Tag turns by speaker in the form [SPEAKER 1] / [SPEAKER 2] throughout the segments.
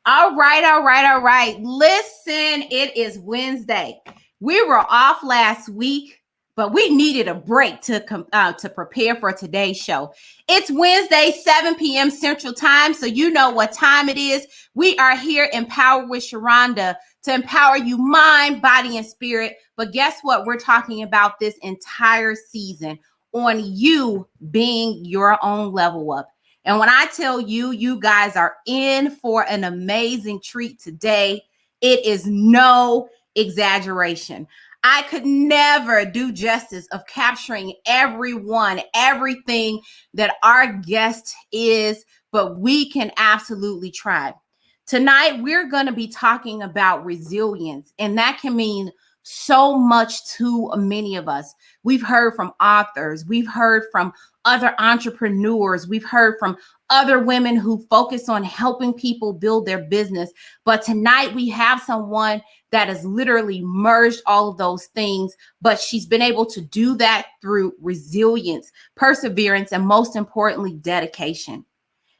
[SPEAKER 1] All right, all right, all right. Listen, it is Wednesday. We were off last week, but we needed a break to prepare for today's show. It's Wednesday, 7 p.m. Central Time, so you know what time it is. We are here, Empowered with Shronda, to empower you mind, body, and spirit. But guess what? We're talking about this entire season on you being your own level up. And when I tell you, you guys are in for an amazing treat today, it is no exaggeration. I could never do justice of capturing everything that our guest is, but we can absolutely try. Tonight, we're going to be talking about resilience, and that can mean so much to many of us. We've heard from authors, we've heard from other entrepreneurs, we've heard from other women who focus on helping people build their business. But tonight we have someone that has literally merged all of those things, but she's been able to do that through resilience, perseverance, and most importantly, dedication.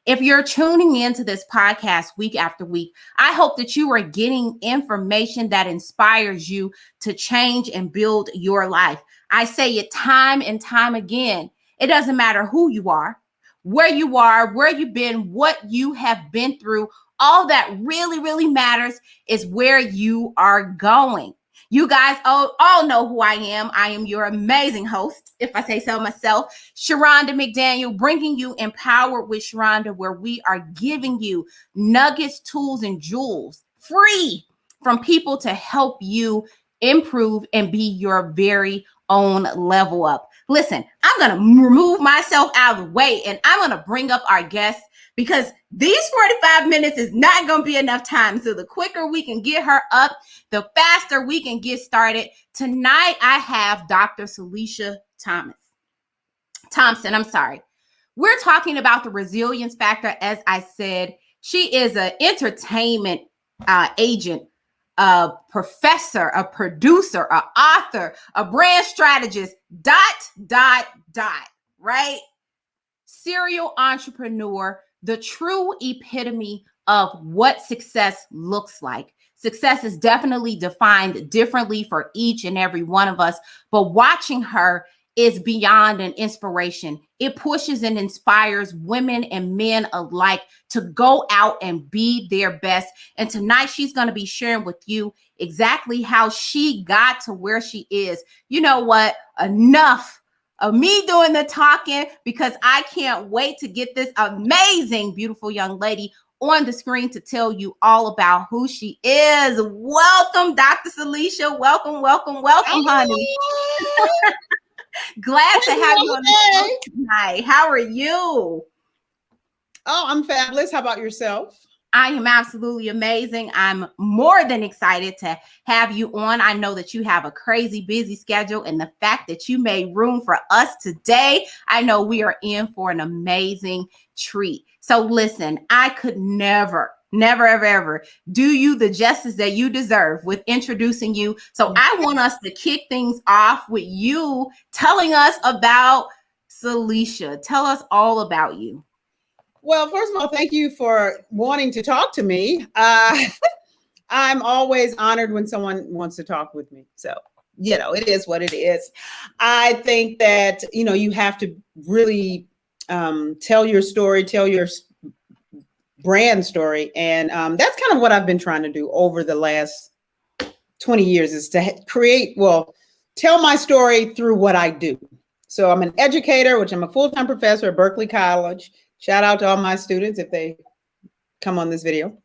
[SPEAKER 1] If you're tuning into this podcast week after week, I hope that you are getting information that inspires you to change and build your life. I say it time and time again. It doesn't matter who you are, where you've been, what you have been through. All that really matters is where you are going. You guys all know who I am. I am your amazing host, if I say so myself, Shronda McDaniel, bringing you Empowered with Shronda, where we are giving you nuggets, tools, and jewels free from people to help you improve and be your very own level up. Listen, I'm going to remove myself out of the way and I'm going to bring up our guest, because these 45 minutes is not going to be enough time. So the quicker we can get her up, the faster we can get started. Tonight, I have Dr. Syleecia Thompson. We're talking about the resilience factor. As I said, she is an entertainment agent, a professor, a producer, an author, a brand strategist, ... right? Serial entrepreneur, the true epitome of what success looks like. Success is definitely defined differently for each and every one of us, but watching her is beyond an inspiration. It pushes and inspires women and men alike to go out and be their best. And tonight she's going to be sharing with you exactly how she got to where she is. You know what? Enough of me doing the talking, because I can't wait to get this amazing, beautiful young lady on the screen to tell you all about who she is. Welcome, Dr. Syleecia. Welcome, honey. Glad to have you on the show tonight. How are you?
[SPEAKER 2] Oh, I'm fabulous. How about yourself?
[SPEAKER 1] I am absolutely amazing. I'm more than excited to have you on. I know that you have a crazy busy schedule, and the fact that you made room for us today, I know we are in for an amazing treat. So listen, I could never, ever do you the justice that you deserve with introducing you. So I want us to kick things off with you telling us about Syleecia. Tell us all about you.
[SPEAKER 2] Well, first of all, thank you for wanting to talk to me. I'm always honored when someone wants to talk with me. So, it is what it is. I think that, you have to really tell your story, tell your brand story. And that's kind of what I've been trying to do over the last 20 years, is to tell my story through what I do. So I'm an educator, which I'm a full-time professor at Berkeley College. Shout out to all my students if they come on this video.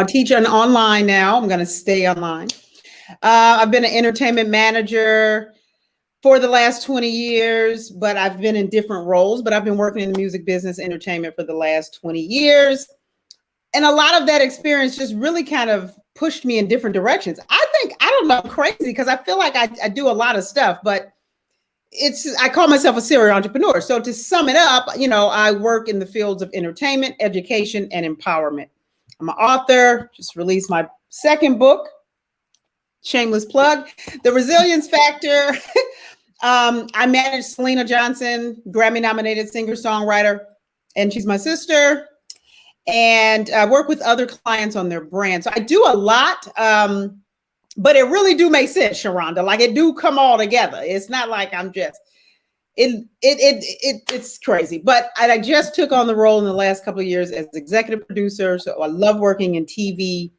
[SPEAKER 2] Teaching online now. I'm going to stay online. I've been an entertainment manager for the last 20 years, but I've been in different roles. But I've been working in the music business, entertainment for the last 20 years. And a lot of that experience just really kind of pushed me in different directions. I'm crazy because I feel like I do a lot of stuff, but I call myself a serial entrepreneur. So to sum it up, I work in the fields of entertainment, education, and empowerment. I'm an author, just released my second book, shameless plug, The Resilience Factor. I manage Syleena Johnson, Grammy-nominated singer-songwriter, and she's my sister. and I work with other clients on their brand. So I do a lot, but it really do make sense, Shronda. Like it do come all together. It's not like I'm just it's crazy. But I just took on the role in the last couple of years as executive producer. So I love working in TV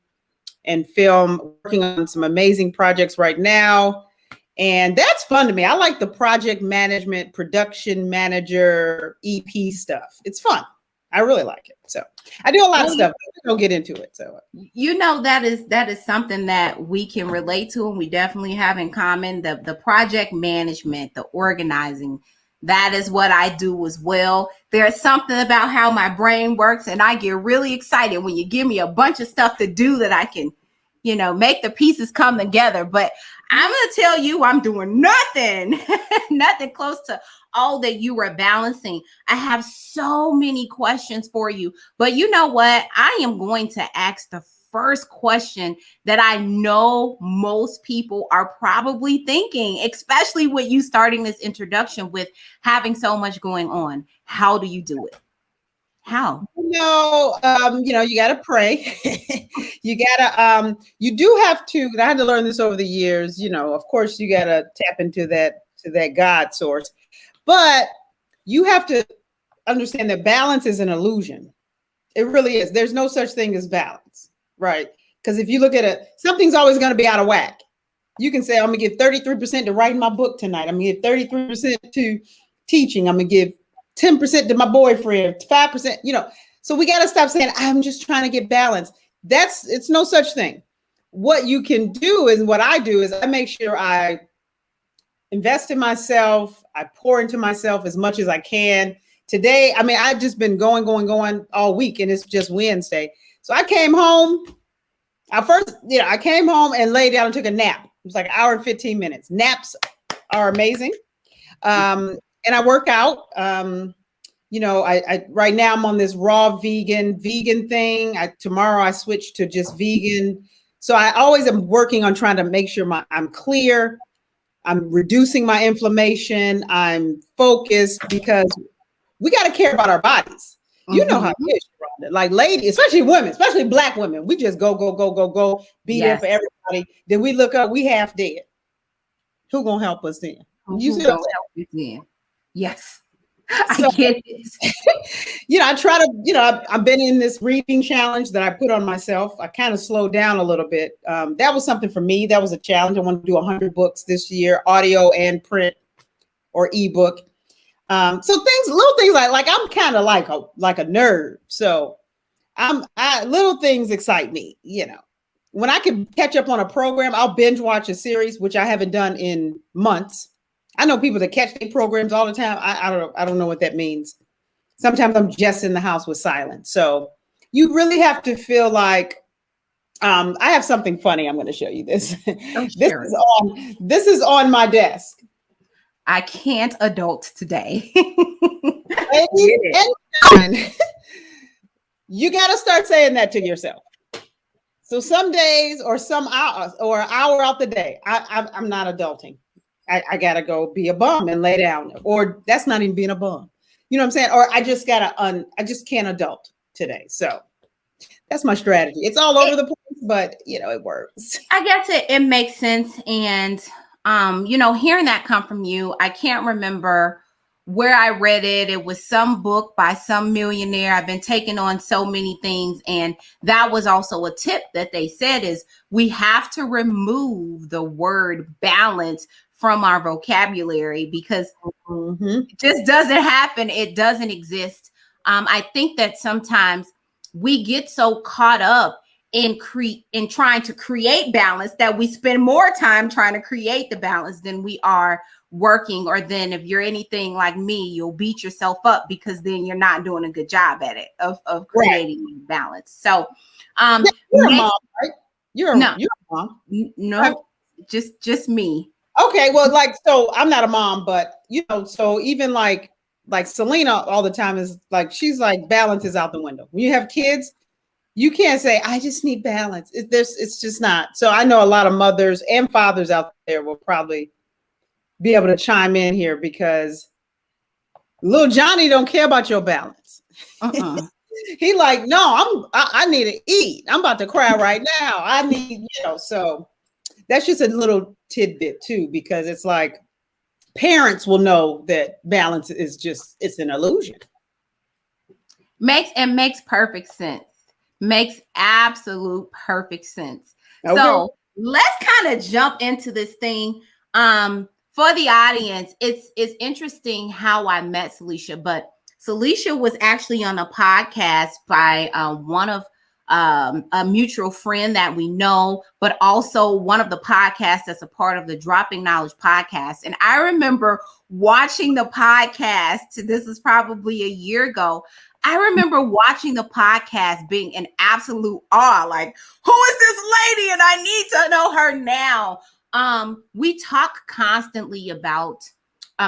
[SPEAKER 2] and film, working on some amazing projects right now. And that's fun to me. I like the project management, production manager, EP stuff. It's fun. I really like it. So I do a lot of stuff. We don't get into it. So
[SPEAKER 1] that is something that we can relate to, and we definitely have in common. The project management, the organizing, that is what I do as well. There's something about how my brain works, and I get really excited when you give me a bunch of stuff to do that I can, make the pieces come together. But I'm going to tell you, I'm doing nothing, nothing close to all that you are balancing. I have so many questions for you, but you know what? I am going to ask the first question that I know most people are probably thinking, especially with you starting this introduction with having so much going on. How do you do it? How?
[SPEAKER 2] You got to pray. You do have to, I had to learn this over the years, of course you got to tap into that God source, but you have to understand that balance is an illusion. It really is. There's no such thing as balance, right? Because if you look at it, something's always going to be out of whack. You can say, I'm going to give 33% to writing my book tonight. I'm going to give 33% to teaching. I'm going to give 10% to my boyfriend, 5%, so we got to stop saying, I'm just trying to get balance. It's no such thing. What you can do is what I do is I make sure I invest in myself. I pour into myself as much as I can. Today, I've just been going all week, and it's just Wednesday. So I came home. I came home and laid down and took a nap. It was like an hour and 15 minutes. Naps are amazing. And I work out. I right now I'm on this raw vegan thing. Tomorrow I switch to just vegan. So I always am working on trying to make sure I'm clear. I'm reducing my inflammation. I'm focused because we got to care about our bodies. You know how it is, Shronda. Like ladies, especially women, especially Black women, we just go, be there for everybody. Then we look up, we half dead. Who gonna help us then?
[SPEAKER 1] You see help us then? Yes. I get it.
[SPEAKER 2] I try to, I've been in this reading challenge that I put on myself. I kind of slowed down a little bit. That was something for me. That was a challenge. I want to do 100 books this year, audio and print or ebook. So little things like I'm kind of like a nerd. So little things excite me, When I can catch up on a program, I'll binge watch a series, which I haven't done in months. I know people that catch their programs all the time. I don't know what that means. Sometimes I'm just in the house with silence. So you really have to feel like I have something funny. I'm going to show you this. This is on my desk.
[SPEAKER 1] I can't adult today.
[SPEAKER 2] You got to start saying that to yourself. So some days or some hours or an hour out the day, I'm not adulting. I gotta go be a bum and lay down, or that's not even being a bum. You know what I'm saying? Or I just can't adult today. So that's my strategy. It's all over the place, but it works.
[SPEAKER 1] I guess it makes sense. And hearing that come from you, I can't remember where I read it. It was some book by some millionaire. I've been taking on so many things. And that was also a tip that they said is we have to remove the word balance from our vocabulary because it just doesn't happen. It doesn't exist. I think that sometimes we get so caught up in trying to create balance that we spend more time trying to create the balance than we are working. Or then if you're anything like me, you'll beat yourself up because then you're not doing a good job at it of creating balance. So
[SPEAKER 2] you're a mom, right? You're a mom.
[SPEAKER 1] No, just me.
[SPEAKER 2] Okay, well, so I'm not a mom, but so even like Selena all the time is like, she's like, balance is out the window. When you have kids, you can't say, I just need balance. It's just not. So I know a lot of mothers and fathers out there will probably be able to chime in here because little Johnny don't care about your balance. He like, no, I need to eat. I'm about to cry right now. I need, so that's just a little tidbit too, because it's like parents will know that balance is it's an illusion.
[SPEAKER 1] Makes perfect sense. Makes absolute perfect sense.
[SPEAKER 2] Okay.
[SPEAKER 1] So let's kind of jump into this thing. For the audience, it's interesting how I met Syleecia, but Syleecia was actually on a podcast by one of a mutual friend that we know, but also one of the podcasts that's a part of the Dropping Knowledge podcast. And I remember watching the podcast. This is probably a year ago. I remember watching the podcast being in absolute awe. Like, who is this lady? And I need to know her now. We talk constantly about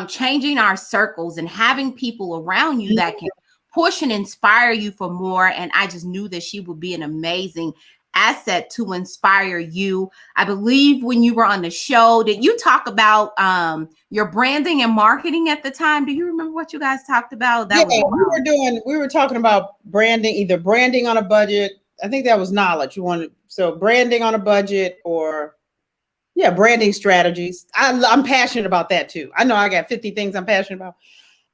[SPEAKER 1] changing our circles and having people around you that can push and inspire you for more. And I just knew that she would be an amazing asset to inspire you. I believe when you were on the show, did you talk about your branding and marketing at the time? Do you remember what you guys talked about?
[SPEAKER 2] We were talking about branding, either branding on a budget. I think that was knowledge. So branding on a budget, or branding strategies. I'm passionate about that too. I know I got 50 things I'm passionate about,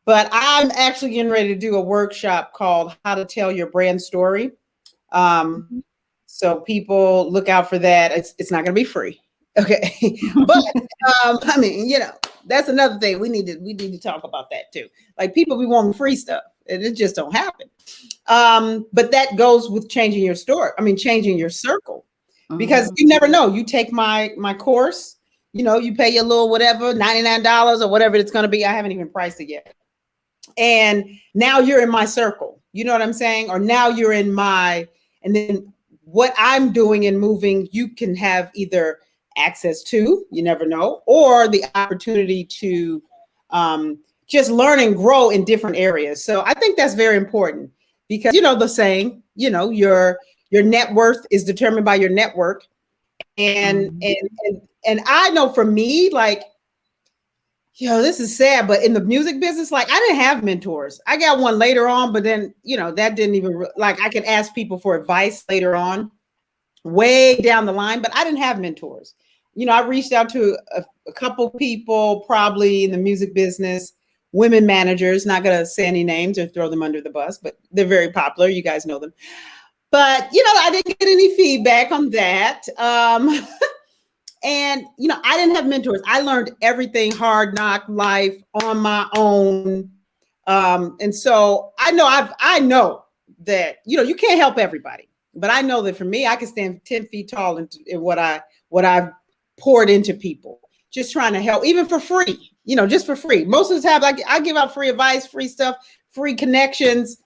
[SPEAKER 2] but I'm actually getting ready to do a workshop called How to Tell Your Brand Story. So people look out for that. It's not going to be free. Okay. But I mean, that's another thing. We need to talk about that too. Like, people be wanting free stuff and it just don't happen. But that goes with changing your story. I mean, changing your circle, because you never know. You take my course, you pay your little whatever, $99 or whatever it's going to be. I haven't even priced it yet. And now you're in my circle. You know what I'm saying? Or now you're in and then what I'm doing and moving, you can have either access to, you never know, or the opportunity to just learn and grow in different areas. So I think that's very important, because the saying, your net worth is determined by your network. And I know for me, like, this is sad, but in the music business, like, I didn't have mentors. I got one later on, but then, that didn't even, like, I could ask people for advice later on, way down the line, but I didn't have mentors. I reached out to a couple people, probably in the music business, women managers, not going to say any names or throw them under the bus, but they're very popular. You guys know them. But, I didn't get any feedback on that. And, I didn't have mentors. I learned everything hard knock life on my own. And so I know that, you can't help everybody, but I know that for me, I can stand 10 feet tall in what I've poured into people, just trying to help, even for free, just for free. Most of the time, I give out free advice, free stuff, free connections.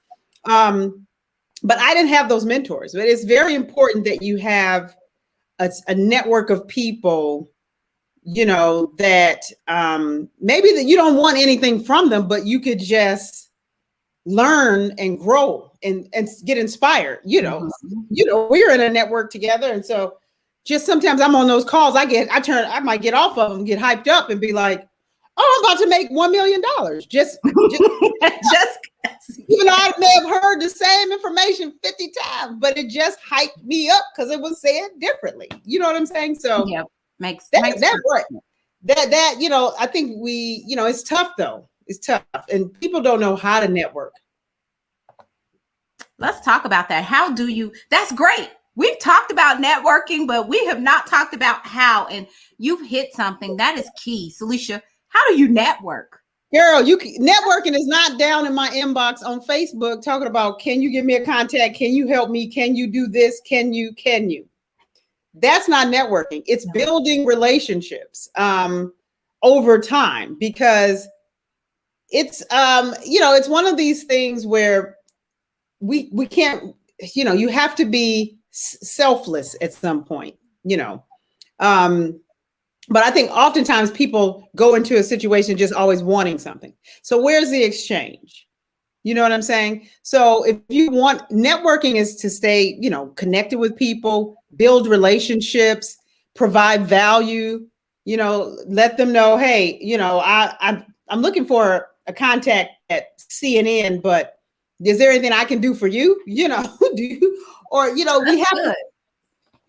[SPEAKER 2] But I didn't have those mentors. But it's very important that you have a network of people, that maybe that you don't want anything from them, but you could just learn and grow and get inspired. We're in a network together. And so just sometimes I'm on those calls, I might get off of them, get hyped up and be like, oh, I'm about to make $1 million. Just even though I may have heard the same information 50 times, but it just hyped me up because it was said differently. You know what I'm saying? So
[SPEAKER 1] makes
[SPEAKER 2] right. I think it's tough though. It's tough, and people don't know how to network.
[SPEAKER 1] Let's talk about that. That's great. We've talked about networking, but we have not talked about how, and you've hit something that is key. Syleecia, how do you network?
[SPEAKER 2] Girl, networking is not down in my inbox on Facebook talking about, can you give me a contact? Can you help me? Can you do this? Can you? That's not networking. It's building relationships over time, because it's it's one of these things where we can't, you have to be selfless at some point, but I think oftentimes people go into a situation just always wanting something. So where's the exchange? You know what I'm saying? So if you want, networking is to stay, connected with people, build relationships, provide value, let them know, hey, I'm looking for a contact at CNN, but Is there anything I can do for you? You know, do you, or, you know, we have
[SPEAKER 1] good.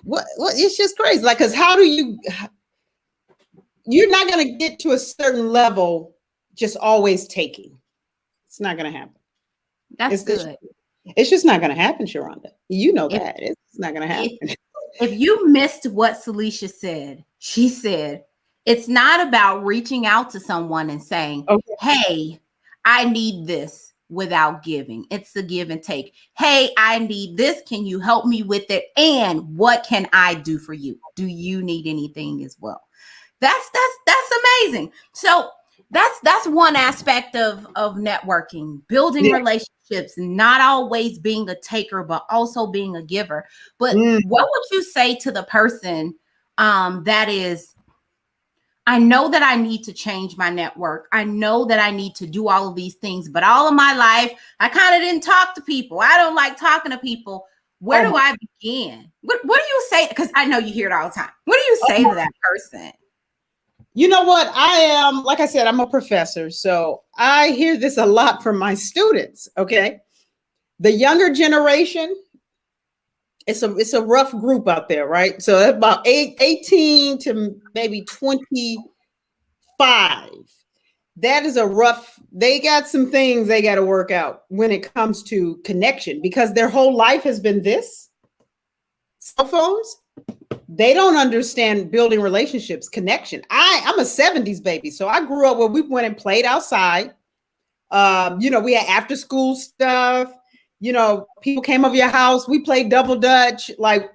[SPEAKER 2] What it's just crazy. Like, because how do you're not going to get to a certain level just always taking. It's not going to happen.
[SPEAKER 1] That's good.
[SPEAKER 2] It's just not going to happen, Shronda. You know that. It's not going to happen.
[SPEAKER 1] If you missed what Syleecia said, she said, it's not about reaching out to someone and saying, okay, hey, I need this without giving. It's the give and take. Hey, I need this. Can you help me with it? And what can I do for you? Do you need anything as well? That's amazing. So that's one aspect of networking, building relationships, not always being a taker, but also being a giver. But what would you say to the person that is, I know that I need to change my network. I know that I need to do all of these things, but all of my life, I kind of didn't talk to people. I don't like talking to people. Where do I begin? What do you say? Because I know you hear it all the time. What do you say to that person?
[SPEAKER 2] You know what? I am, like I said, I'm a professor. So I hear this a lot from my students. Okay. The younger generation, it's a rough group out there, right? So about 18 to maybe 25. That is a rough, they got some things they got to work out when it comes to connection, because their whole life has been this. Cell phones. They don't understand building relationships, connection. I'm a 70s baby. So I grew up where we went and played outside. You know, we had after school stuff. You know, people came over your house. We played double dutch. Like,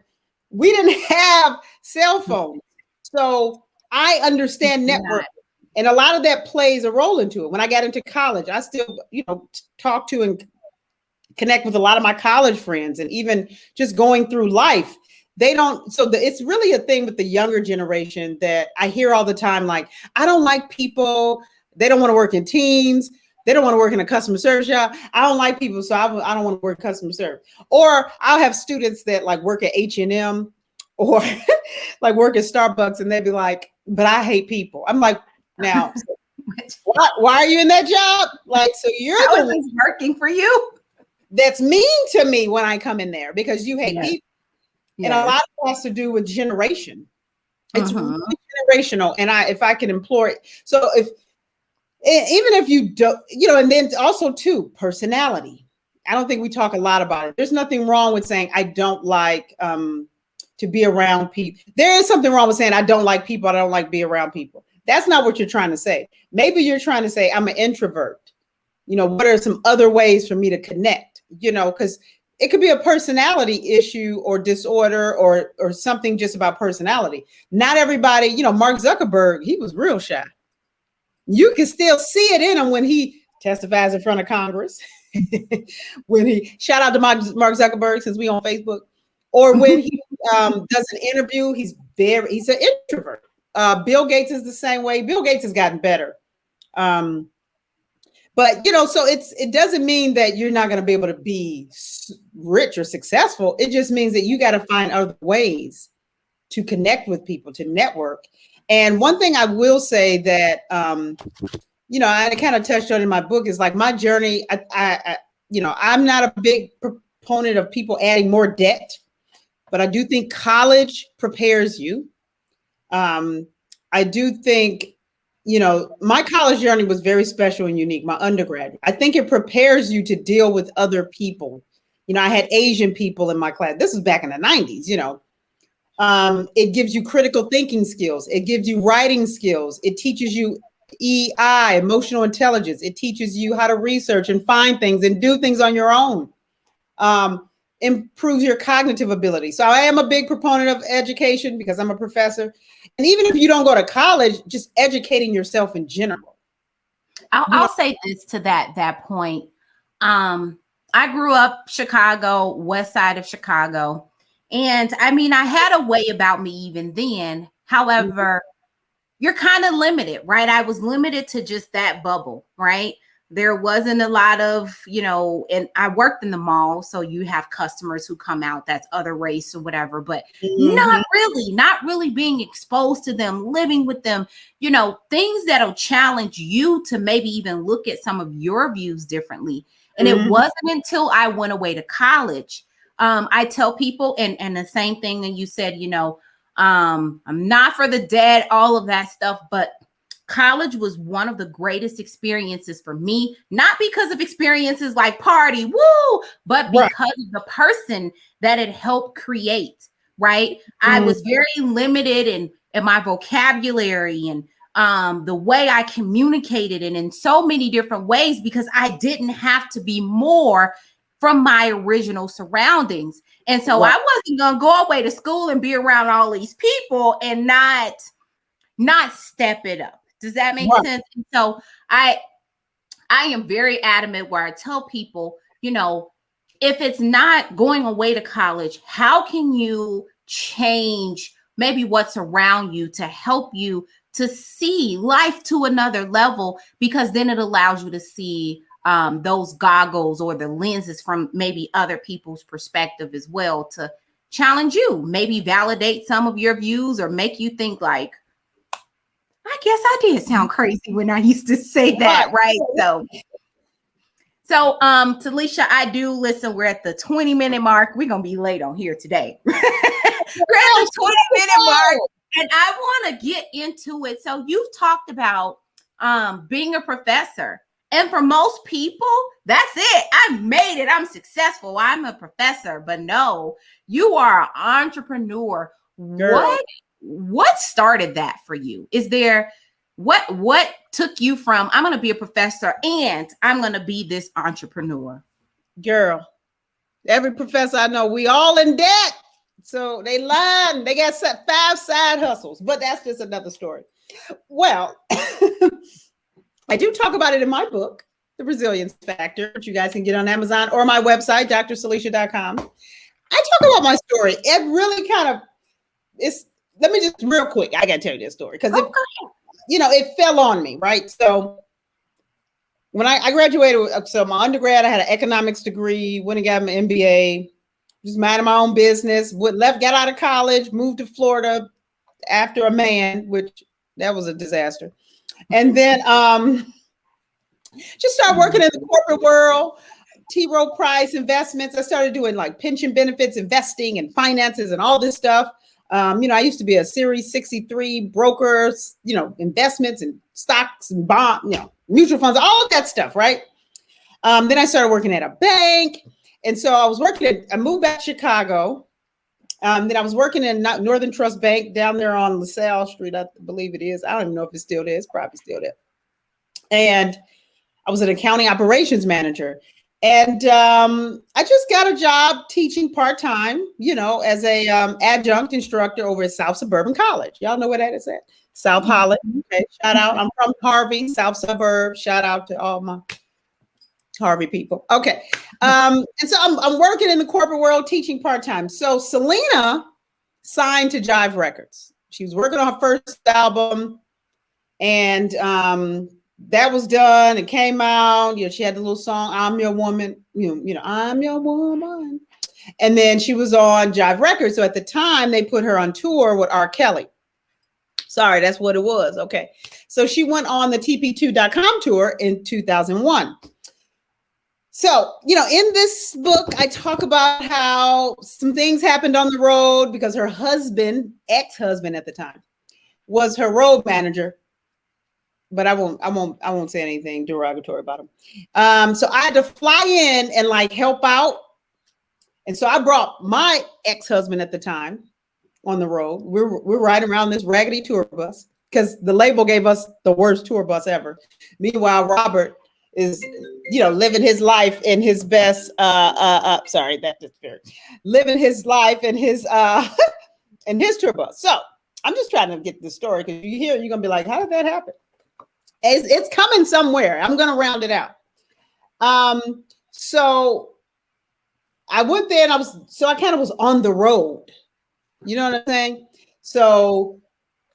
[SPEAKER 2] we didn't have cell phones. So I understand networking. And a lot of that plays a role into it. When I got into college, I still, you know, talk to and connect with a lot of my college friends, and even just going through life. They don't. So it's really a thing with the younger generation that I hear all the time. Like, I don't like people. They don't want to work in teams. They don't want to work in a customer service job. I don't like people, so I don't want to work customer service. Or I'll have students that like work at H&M or like work at Starbucks, and they'd be like, but I hate people. I'm like, now, why are you in that job? Like, so you're
[SPEAKER 1] the one working for you.
[SPEAKER 2] That's mean to me when I come in there because you hate people. And a lot of it has to do with generation. It's really generational. And if I can implore it. So even if you don't, you know, and then also too, personality. I don't think we talk a lot about it. There's nothing wrong with saying, I don't like to be around people. There is something wrong with saying, I don't like people. I don't like be around people. That's not what you're trying to say. Maybe you're trying to say, I'm an introvert. You know, what are some other ways for me to connect? You know, because it could be a personality issue or disorder or something just about personality. Not everybody, you know, Mark Zuckerberg, he was real shy. You can still see it in him when he testifies in front of Congress. When he, shout out to Mark Zuckerberg, since we on Facebook, or when he does an interview, he's an introvert. Bill Gates is the same way. Bill Gates has gotten better. But, you know, so it doesn't mean that you're not going to be able to be rich or successful. It just means that you got to find other ways to connect with people, to network. And one thing I will say that, you know, I kind of touched on in my book is like my journey. I you know, I'm not a big proponent of people adding more debt, but I do think college prepares you. I do think, you know, my college journey was very special and unique, my undergrad. I think it prepares you to deal with other people. You know, I had Asian people in my class. This was back in the 90s, you know. It gives you critical thinking skills. It gives you writing skills. It teaches you EI, emotional intelligence. It teaches you how to research and find things and do things on your own. Improves your cognitive ability. So I am a big proponent of education because I'm a professor. And even if you don't go to college, just educating yourself in general.
[SPEAKER 1] I'll say this to that point. I grew up Chicago, west side of Chicago. And I mean, I had a way about me even then. However, you're kind of limited, right? I was limited to just that bubble, right? There wasn't a lot of, you know, and I worked in the mall. So you have customers who come out, that's other race or whatever, but not really being exposed to them, living with them, you know, things that'll challenge you to maybe even look at some of your views differently. And it wasn't until I went away to college. I tell people, and the same thing that you said, I'm not for the dead, all of that stuff, but college was one of the greatest experiences for me, not because of experiences like party, woo, but because of the person that it helped create, right? I was very limited in my vocabulary and the way I communicated, and in so many different ways, because I didn't have to be more from my original surroundings. And so I wasn't going to go away to school and be around all these people and not step it up. Does that make sense? And so I am very adamant where I tell people, if it's not going away to college, how can you change maybe what's around you to help you to see life to another level? Because then it allows you to see those goggles or the lenses from maybe other people's perspective as well, to challenge you, maybe validate some of your views, or make you think like, I guess I did sound crazy when I used to say that, right? So, Syleecia, I do listen. We're at the 20-minute mark. We're gonna be late on here today. We're at the 20-minute mark, and I want to get into it. So, you've talked about being a professor, and for most people, that's it. I made it. I'm successful. I'm a professor, but no, you are an entrepreneur. Girl. What started that for you? Is there what took you from I'm going to be a professor and I'm going to be this entrepreneur?
[SPEAKER 2] Girl, every professor I know, we all in debt. So they lying. They got 5 side hustles, but that's just another story. Well, I do talk about it in my book, The Resilience Factor, which you guys can get on Amazon or my website, drsyleecia.com. I talk about my story. It really kind of let me just real quick. I got to tell you this story because it fell on me, right? So when I graduated, so my undergrad, I had an economics degree, went and got my MBA, just minding my own business, got out of college, moved to Florida after a man, which that was a disaster. And then just started working in the corporate world, T. Rowe Price investments. I started doing like pension benefits, investing and finances and all this stuff. I used to be a Series 63 broker, investments and stocks and bond, mutual funds, all of that stuff, right? Then I started working at a bank. And so I moved back to Chicago. Then I was working in Northern Trust Bank down there on LaSalle Street, I believe it is. I don't even know if it's still there. It's probably still there. And I was an accounting operations manager. And I just got a job teaching part-time, as a adjunct instructor over at South Suburban College. Y'all know where that is at? South Holland. Okay, shout out. I'm from Harvey, South Suburb. Shout out to all my Harvey people. Okay. And so I'm working in the corporate world teaching part-time. So Selena signed to Jive Records. She was working on her first album, and that was done. It came out. She had the little song, I'm Your Woman, I'm Your Woman. And then she was on Jive Records. So at the time, they put her on tour with R. Kelly. Sorry, that's what it was. Okay. So she went on the TP2.com tour in 2001. So, in this book, I talk about how some things happened on the road because her husband, ex-husband at the time, was her road manager. But I won't say anything derogatory about him. So I had to fly in and help out. And so I brought my ex-husband at the time on the road. We're riding around this raggedy tour bus because the label gave us the worst tour bus ever. Meanwhile, Robert is, living his life in his best, living his life in his, in his tour bus. So I'm just trying to get the story because you hear, you're going to be like, how did that happen? It's coming somewhere. I'm going to round it out. So I went there and I kind of was on the road. You know what I'm saying? So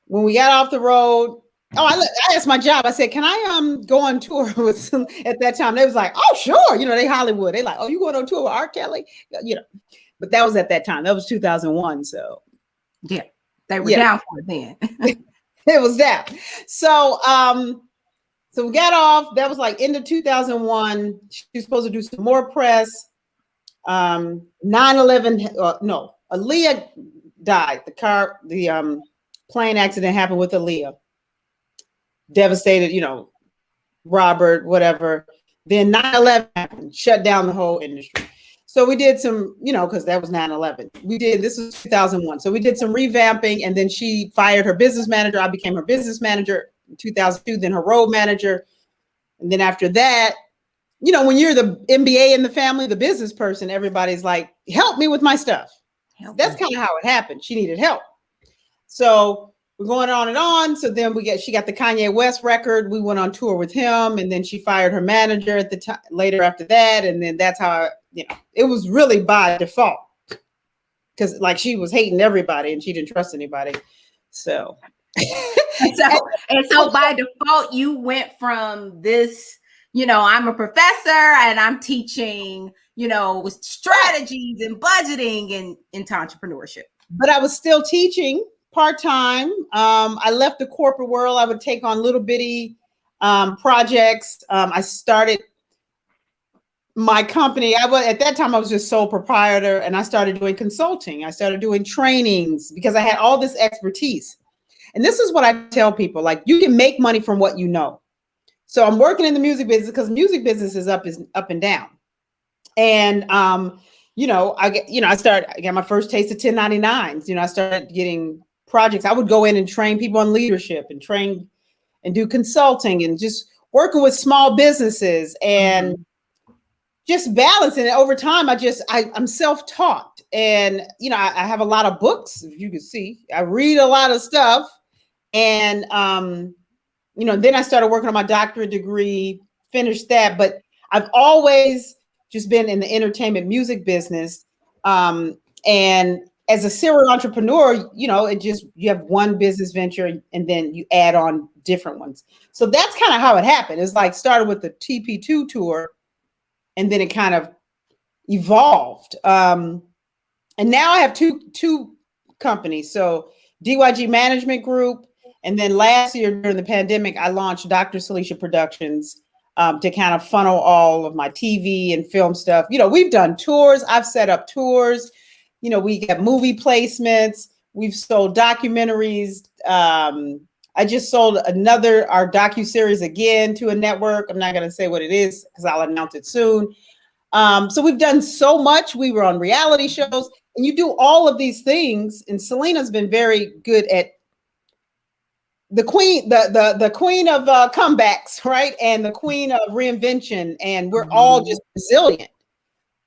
[SPEAKER 2] when we got off the road, I asked my job. I said, can I go on tour with some at that time? They was like, oh, sure. They Hollywood. They like, oh, you going on tour with R. Kelly? But that was at that time. That was 2001. So
[SPEAKER 1] yeah, they were down for it then.
[SPEAKER 2] It was that. So So we got off. That was like end of 2001. She was supposed to do some more press. 9/11. No, Aaliyah died. The plane accident happened with Aaliyah. Devastated, Robert, whatever. Then 9/11 happened, shut down the whole industry. So we did some, because that was 9/11. This was 2001. So we did some revamping, and then she fired her business manager. I became her business manager in 2002, then her road manager. And then after that, when you're the MBA in the family, the business person, everybody's like, help me with my stuff. That's kind of how it happened. She needed help. So we're going on and on. So then she got the Kanye West record. We went on tour with him, and then she fired her manager at the time later after that. And then that's how, it was really by default, because like she was hating everybody and she didn't trust anybody. So,
[SPEAKER 1] and so by default, you went from this, I'm a professor and I'm teaching, strategies and budgeting and into entrepreneurship.
[SPEAKER 2] But I was still teaching part-time. I left the corporate world. I would take on little bitty projects. I started my company. At that time I was just sole proprietor, and I started doing consulting. I started doing trainings because I had all this expertise. And this is what I tell people, like, you can make money from what you know. So I'm working in the music business because music business is up and down. And I got my first taste of 1099s. I started getting projects. I would go in and train people on leadership and train and do consulting and just working with small businesses and just balancing it over time. I'm self-taught, and, I have a lot of books. If you can see, I read a lot of stuff. And, then I started working on my doctorate degree, finished that, but I've always just been in the entertainment music business. And as a serial entrepreneur, you have one business venture and then you add on different ones. So that's kind of how it happened. It's like started with the TP2 tour, and then it kind of evolved. And now I have two companies. So DYG Management Group. And then last year during the pandemic, I launched Dr. Syleecia Productions to kind of funnel all of my TV and film stuff. We've done tours. I've set up tours. We get movie placements. We've sold documentaries. I just sold our docuseries again to a network. I'm not going to say what it is because I'll announce it soon. So we've done so much. We were on reality shows, and you do all of these things. And Selena's been very good at the queen of comebacks, right? And the queen of reinvention. And we're all just resilient.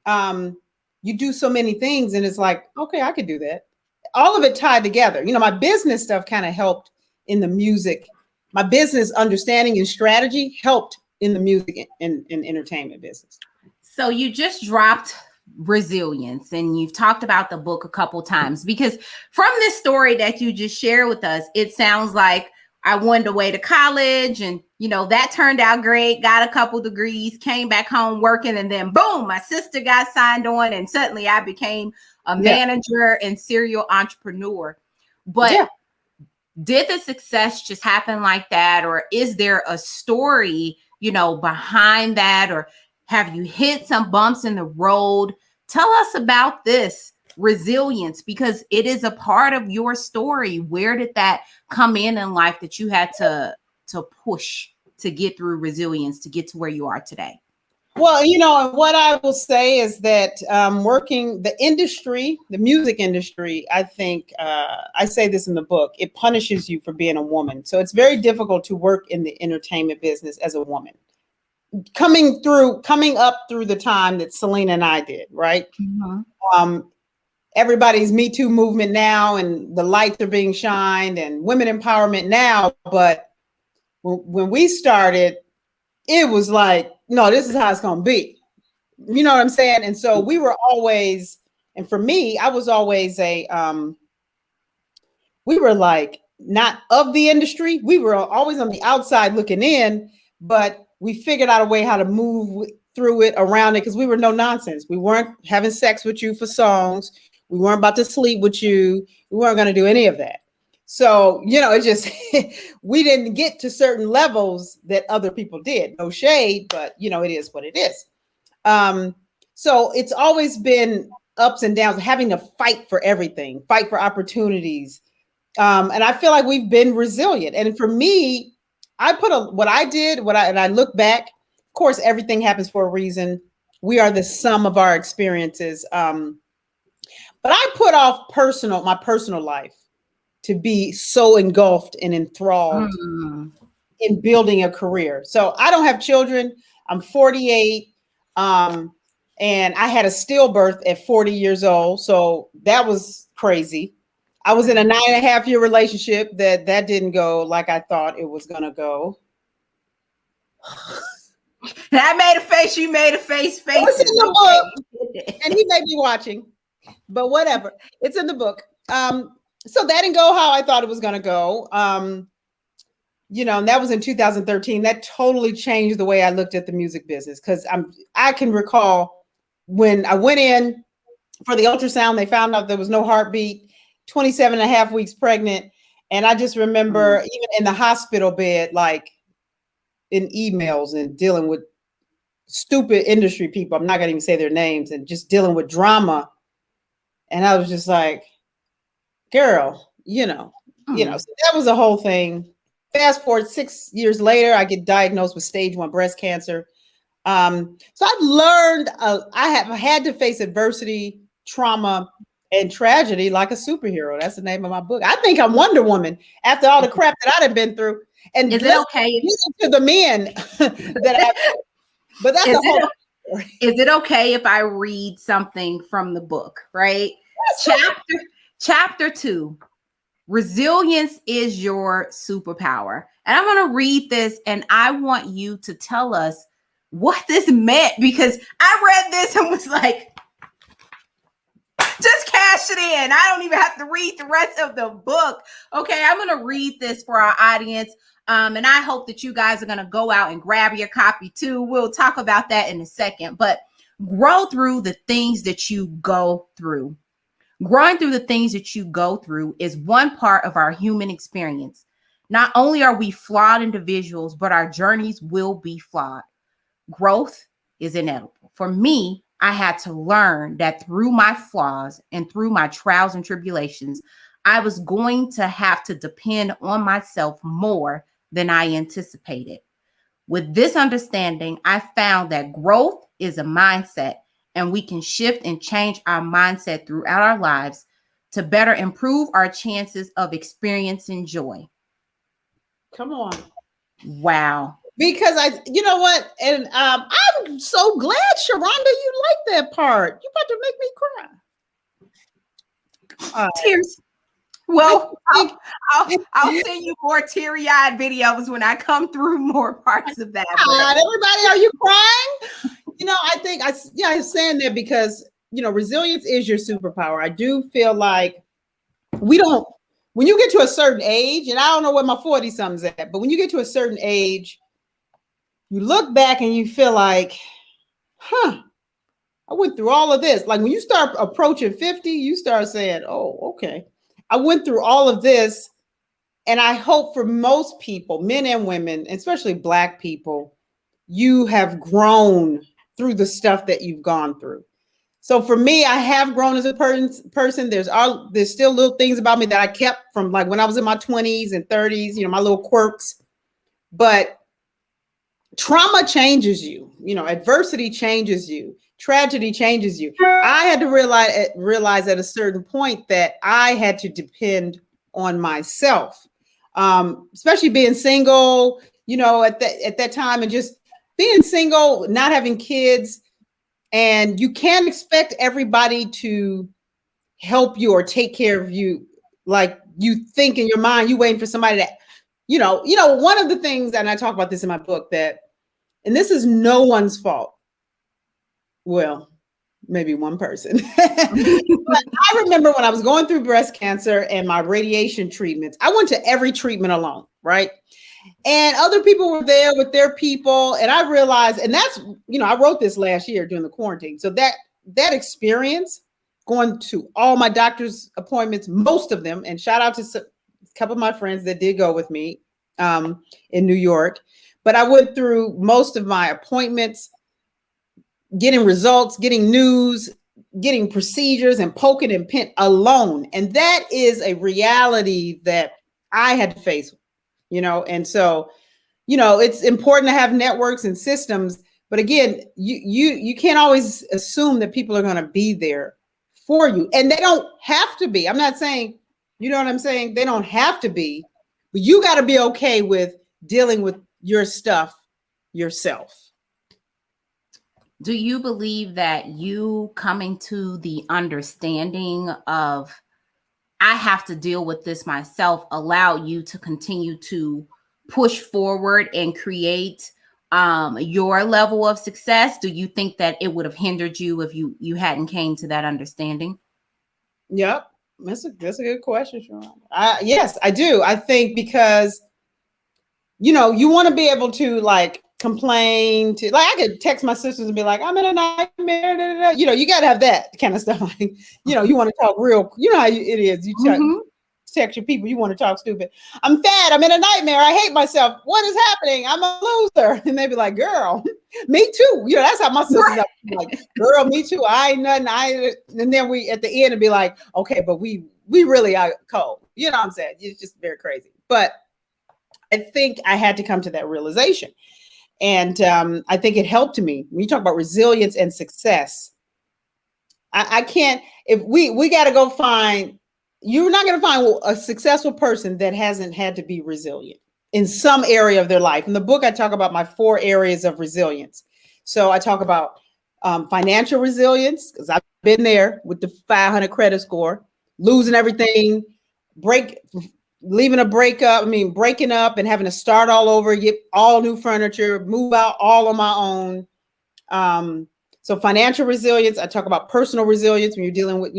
[SPEAKER 2] You do so many things, and it's like, okay, I could do that. All of it tied together. My business stuff kind of helped in the music. My business understanding and strategy helped in the music and entertainment business.
[SPEAKER 1] So you just dropped Resilience, and you've talked about the book a couple times, because from this story that you just shared with us, it sounds like I went away to college, and that turned out great, got a couple degrees, came back home working, and then boom, my sister got signed on, and suddenly I became a manager and serial entrepreneur. But did the success just happen like that, or is there a story behind that, or have you hit some bumps in the road? Tell us about this resilience, because it is a part of your story. Where did that come in life that you had to push to get through resilience to get to where you are today?
[SPEAKER 2] Well, what I will say is that working the industry, the music industry, I think I say this in the book, it punishes you for being a woman. So it's very difficult to work in the entertainment business as a woman. Coming up through the time that Selena and I did, right? Everybody's Me Too movement now, and the lights are being shined, and women empowerment now. But when we started, it was like, no, this is how it's going to be. You know what I'm saying? And so we were always, and for me, I was always we were like not of the industry. We were always on the outside looking in, but we figured out a way how to move through it, around it, because we were no nonsense. We weren't having sex with you for songs. We weren't about to sleep with you. We weren't going to do any of that. So, it just, we didn't get to certain levels that other people did. No shade, but it is what it is. So it's always been ups and downs, having to fight for everything, fight for opportunities. And I feel like we've been resilient. And for me, I put what I did, and I look back, of course, everything happens for a reason. We are the sum of our experiences. But I put off my personal life to be so engulfed and enthralled in building a career. So I don't have children. I'm 48. And I had a stillbirth at 40 years old. So that was crazy. I was in a 9.5-year relationship that didn't go like I thought it was going to go.
[SPEAKER 1] I made a face. You made a face.
[SPEAKER 2] It's in the book. And he may be watching, but whatever. It's in the book. So that didn't go how I thought it was going to go. And that was in 2013. That totally changed the way I looked at the music business, because I can recall when I went in for the ultrasound, they found out there was no heartbeat, 27 and a half weeks pregnant. And I just remember even in the hospital bed, like in emails and dealing with stupid industry people, I'm not going to even say their names, and just dealing with drama. And I was just like, girl, so that was the whole thing. Fast forward 6 years later, I get diagnosed with stage 1 breast cancer. So I've learned, I have had to face adversity, trauma, and tragedy like a superhero. That's the name of my book. I think I'm Wonder Woman after all the crap that I've been through. And
[SPEAKER 1] is it okay
[SPEAKER 2] to the men but that's the whole story.
[SPEAKER 1] Is it okay if I read something from the book, right? Chapter 2, resilience is your superpower. And I'm going to read this, and I want you to tell us what this meant, because I read this and was like, just cash it in. I don't even have to read the rest of the book. Okay, I'm going to read this for our audience. And I hope that you guys are going to go out and grab your copy too. We'll talk about that in a second, but grow through the things that you go through. Growing through the things that you go through is one part of our human experience. Not only are we flawed individuals, but our journeys will be flawed. Growth is inevitable. For me, I had to learn that through my flaws and through my trials and tribulations, I was going to have to depend on myself more than I anticipated. With this understanding, I found that growth is a mindset, and we can shift and change our mindset throughout our lives to better improve our chances of experiencing joy.
[SPEAKER 2] Come on.
[SPEAKER 1] Wow.
[SPEAKER 2] Because you know what? And I'm so glad, Shronda, you like that part. You about to make me cry.
[SPEAKER 1] Tears. Well, I'll send you more teary-eyed videos when I come through more parts of that.
[SPEAKER 2] Everybody, are you crying? I think I'm saying that because, resilience is your superpower. I do feel like when you get to a certain age, and I don't know where my 40-something's at, but when you get to a certain age, you look back and you feel like, I went through all of this. Like when you start approaching 50, you start saying, oh, okay. I went through all of this. And I hope for most people, men and women, especially Black people, you have grown through the stuff that you've gone through. So for me, I have grown as a person. There's still little things about me that I kept from like when I was in my 20s and 30s, my little quirks. But trauma changes you. Adversity changes you. Tragedy changes you. I had to realize at a certain point that I had to depend on myself, especially being single, at that time, and just being single, not having kids. And you can't expect everybody to help you or take care of you. Like you think in your mind, you waiting for somebody that, one of the things, and I talk about this in my book, and this is no one's fault. Well, maybe one person. But I remember when I was going through breast cancer and my radiation treatments, I went to every treatment alone, right? And other people were there with their people. And I realized, and that's, I wrote this last year during the quarantine. So that experience, going to all my doctor's appointments, most of them, and shout out to a couple of my friends that did go with me in New York, but I went through most of my appointments, getting results, getting news, getting procedures, and poking and pin alone. And that is a reality that I had to face, and so, it's important to have networks and systems. But again, you can't always assume that people are going to be there for you. And they don't have to be. I'm not saying, you know what I'm saying? They don't have to be, but you got to be okay with dealing with your stuff yourself.
[SPEAKER 1] Do you believe that you coming to the understanding of, I have to deal with this myself, allow you to continue to push forward and create your level of success? Do you think that it would have hindered you if you hadn't came to that understanding?
[SPEAKER 2] Yep. That's a good question, Shronda. Yes, I do. I think because, you want to be able to complain to, I could text my sisters and be like, I'm in a nightmare. Da, da, da. You got to have that kind of stuff. You want to talk real, how it is. You text your people, you want to talk stupid. I'm fat. I'm in a nightmare. I hate myself. What is happening? I'm a loser. And they be like, girl, me too. That's how my sisters are like, girl, me too. I ain't nothing. And then we at the end and be like, okay, but we really are cold. You know what I'm saying? It's just very crazy. But I think I had to come to that realization. And I think it helped me. When you talk about resilience and success, I can't, if we got to go find, you're not going to find a successful person that hasn't had to be resilient in some area of their life. In the book, I talk about my 4 areas of resilience. So I talk about financial resilience, because I've been there with the 500 credit score, losing everything, breaking up and having to start all over, get all new furniture, move out all on my own. So financial resilience. I talk about personal resilience when you're dealing with,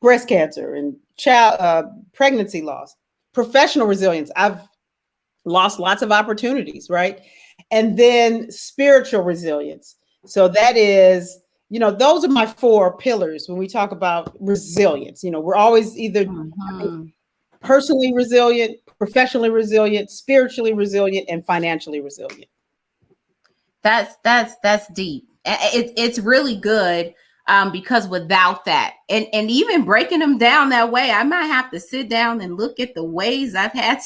[SPEAKER 2] breast cancer and child pregnancy loss. Professional resilience. I've lost lots of opportunities, right? And then spiritual resilience. So that is, those are my 4 pillars when we talk about resilience. We're always either personally resilient, professionally resilient, spiritually resilient, and financially resilient.
[SPEAKER 1] That's deep. It's really good. Because without that, and even breaking them down that way, I might have to sit down and look at the ways I've had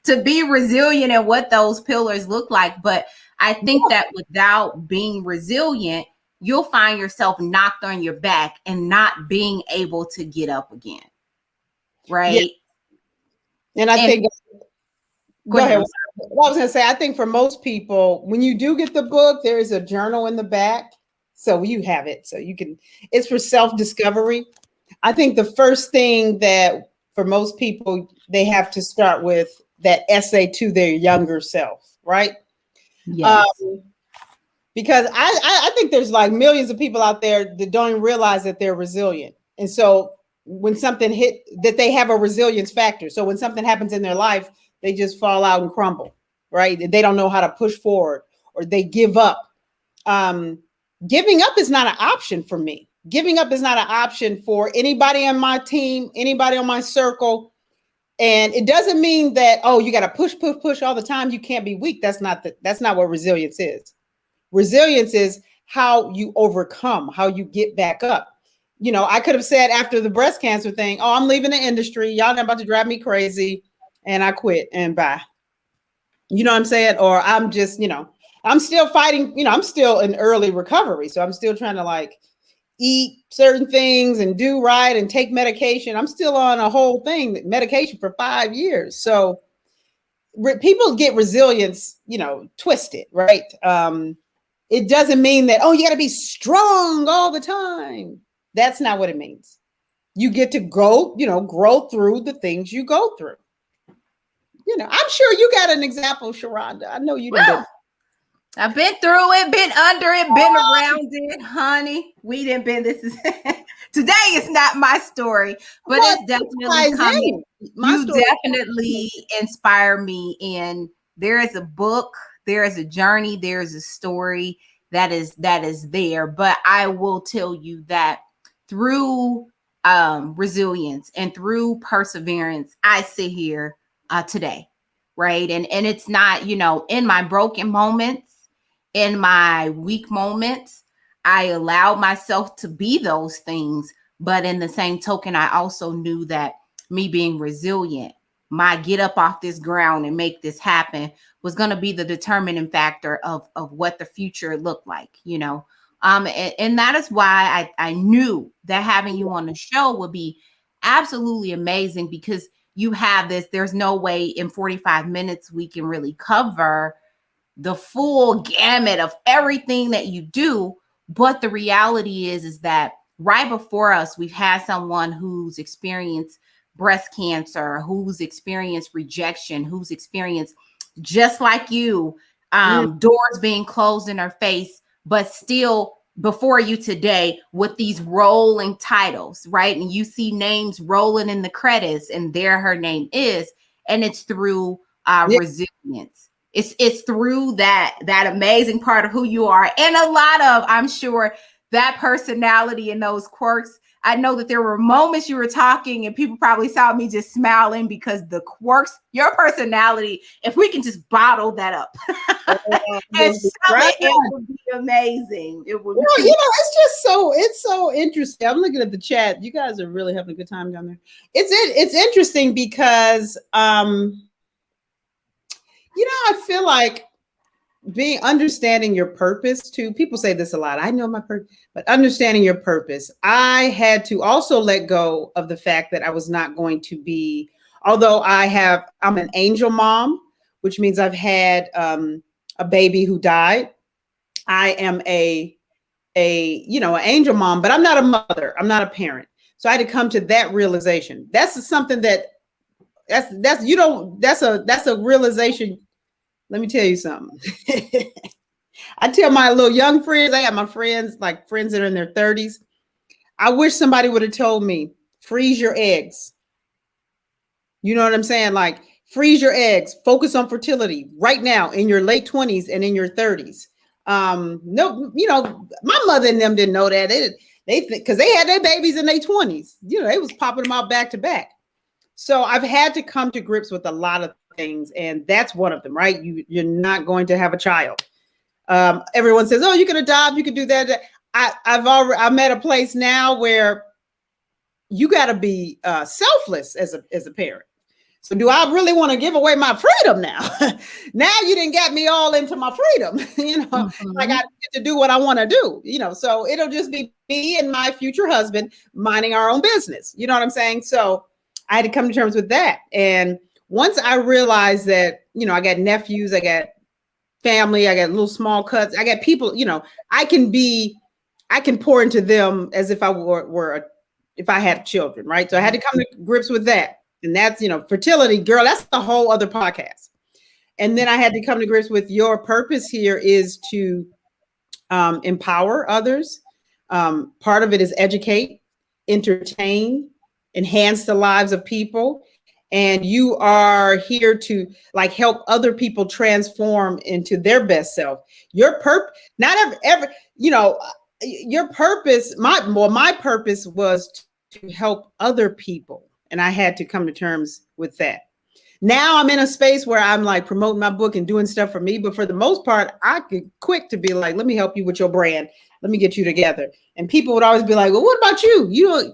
[SPEAKER 1] to be resilient and what those pillars look like. But I think that without being resilient, you'll find yourself knocked on your back and not being able to get up again. Right.
[SPEAKER 2] Yeah. And I think, go ahead. What I was going to say, I think for most people, when you do get the book, there is a journal in the back. So you have it. So you can, it's for self-discovery. I think the first thing that for most people, they have to start with that essay to their younger self, right?
[SPEAKER 1] Yes.
[SPEAKER 2] Because I think there's millions of people out there that don't even realize that they're resilient. And so when something hit, that they have a resilience factor. So when something happens in their life, they just fall out and crumble, right? They don't know how to push forward, or they give up. Giving up is not an option for me. Giving up is not an option for anybody on my team, anybody on my circle. And it doesn't mean that, you got to push all the time. You can't be weak. That's not what resilience is. Resilience is how you overcome, how you get back up. I could have said after the breast cancer thing, I'm leaving the industry. Y'all not about to drive me crazy. And I quit and bye. You know what I'm saying? Or I'm just, I'm still fighting, I'm still in early recovery. So I'm still trying to eat certain things and do right and take medication. I'm still on a whole thing, medication for 5 years. So people get resilience, twisted, right? It doesn't mean that, you got to be strong all the time. That's not what it means. You get to grow through the things you go through. I'm sure you got an example, Shronda. I know you did.
[SPEAKER 1] I've been through it, been under it, been around it, honey. We didn't been this is today is not my story, but it's definitely coming. You definitely inspire me. And there is a book, there is a journey, there is a story that is there. But I will tell you that through resilience and through perseverance, I sit here today, right? And it's not, you know, in my broken moments, in my weak moments, I allowed myself to be those things. But in the same token, I also knew that me being resilient, my get up off this ground and make this happen was going to be the determining factor of what the future looked like, you know. And that is why I knew that having you on the show would be absolutely amazing, because you have this, there's no way in 45 minutes we can really cover the full gamut of everything that you do. But the reality is that right before us, we've had someone who's experienced breast cancer, who's experienced rejection, who's experienced, just like you, doors being closed in her face, but still before you today with these rolling titles, right? And you see names rolling in the credits, and there her name is, and it's through resilience. It's through that amazing part of who you are, and a lot of, I'm sure, that personality and those quirks. I know that there were moments you were talking and people probably saw me just smiling because the quirks, your personality, if we can just bottle that up and sell it, it would be amazing. It would be.
[SPEAKER 2] You know, it's so interesting. I'm looking at the chat. You guys are really having a good time down there. It's interesting because, you know, I feel like understanding your purpose too. People say this a lot. I know my purpose, but understanding your purpose, I had to also let go of the fact that I was not going to be, although I'm an angel mom, which means I've had a baby who died. I am an angel mom, but I'm not a mother. I'm not a parent. So I had to come to that realization. That's something that's a realization. Let me tell you something. I tell my little young friends, I have my friends, like friends that are in their 30s. I wish somebody would have told me, freeze your eggs. You know what I'm saying? Like, freeze your eggs, focus on fertility right now in your late 20s and in your 30s. No, you know, my mother and them didn't know that. Because they had their babies in their 20s. You know, they was popping them out back to back. So I've had to come to grips with a lot of things, and that's one of them, right? You're not going to have a child. Everyone says, "Oh, you can adopt, you can do that." I'm at a place now where you got to be selfless as a parent. So do I really want to give away my freedom now? Now you didn't get me all into my freedom, you know, like I get to do what I want to do, you know, so it'll just be me and my future husband minding our own business. You know what I'm saying? So I had to come to terms with that. And once I realized that, you know, I got nephews, I got family, I got little small cuts, I got people, you know, I can pour into them as if I if I had children, right? So I had to come to grips with that. And that's, you know, fertility, girl, that's a whole other podcast. And then I had to come to grips with your purpose here is to empower others. Part of it is educate, entertain, enhance the lives of people. And you are here to like help other people transform into their best self. Your purpose, not ever, you know, your purpose, my purpose was to help other people. And I had to come to terms with that. Now I'm in a space where I'm like promoting my book and doing stuff for me. But for the most part, I get quick to be like, let me help you with your brand. Let me get you together. And people would always be like, well, what about you?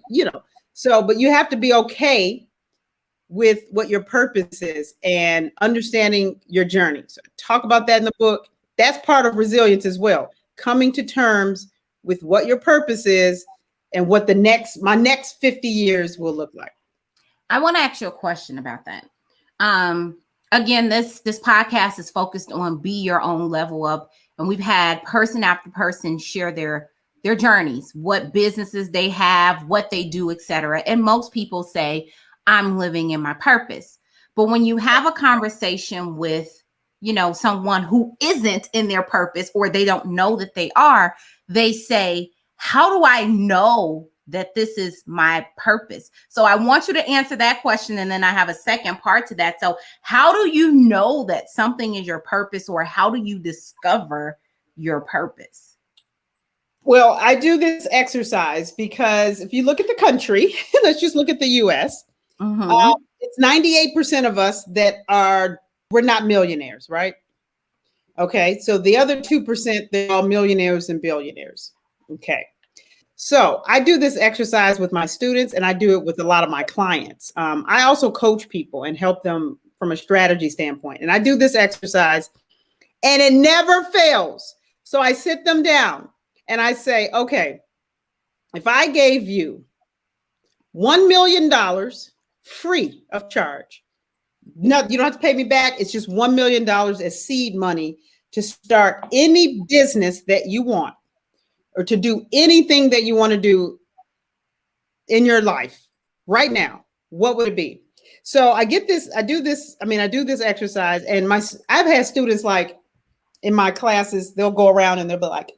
[SPEAKER 2] You know, so, but you have to be okay with what your purpose is and understanding your journey. So talk about that in the book. That's part of resilience as well. Coming to terms with what your purpose is and what my next 50 years will look like.
[SPEAKER 1] I want to ask you a question about that. Again, this podcast is focused on be your own level up. And we've had person after person share their journeys, what businesses they have, what they do, etc. And most people say, I'm living in my purpose. But when you have a conversation with, you know, someone who isn't in their purpose, or they don't know that they are, they say, how do I know that this is my purpose? So I want you to answer that question. And then I have a second part to that. So how do you know that something is your purpose, or how do you discover your purpose?
[SPEAKER 2] Well, I do this exercise because if you look at the country, let's just look at the US,
[SPEAKER 1] Mm-hmm.
[SPEAKER 2] it's 98% of us that we're not millionaires, right? Okay, so the other 2%, they're all millionaires and billionaires. Okay, so I do this exercise with my students and I do it with a lot of my clients. I also coach people and help them from a strategy standpoint. And I do this exercise and it never fails. So I sit them down and I say, okay, if I gave you $1 million free of charge, no, you don't have to pay me back. It's just $1 million as seed money to start any business that you want or to do anything that you want to do in your life right now. What would it be? So I do this exercise and I've had students like in my classes, they'll go around and they'll be like,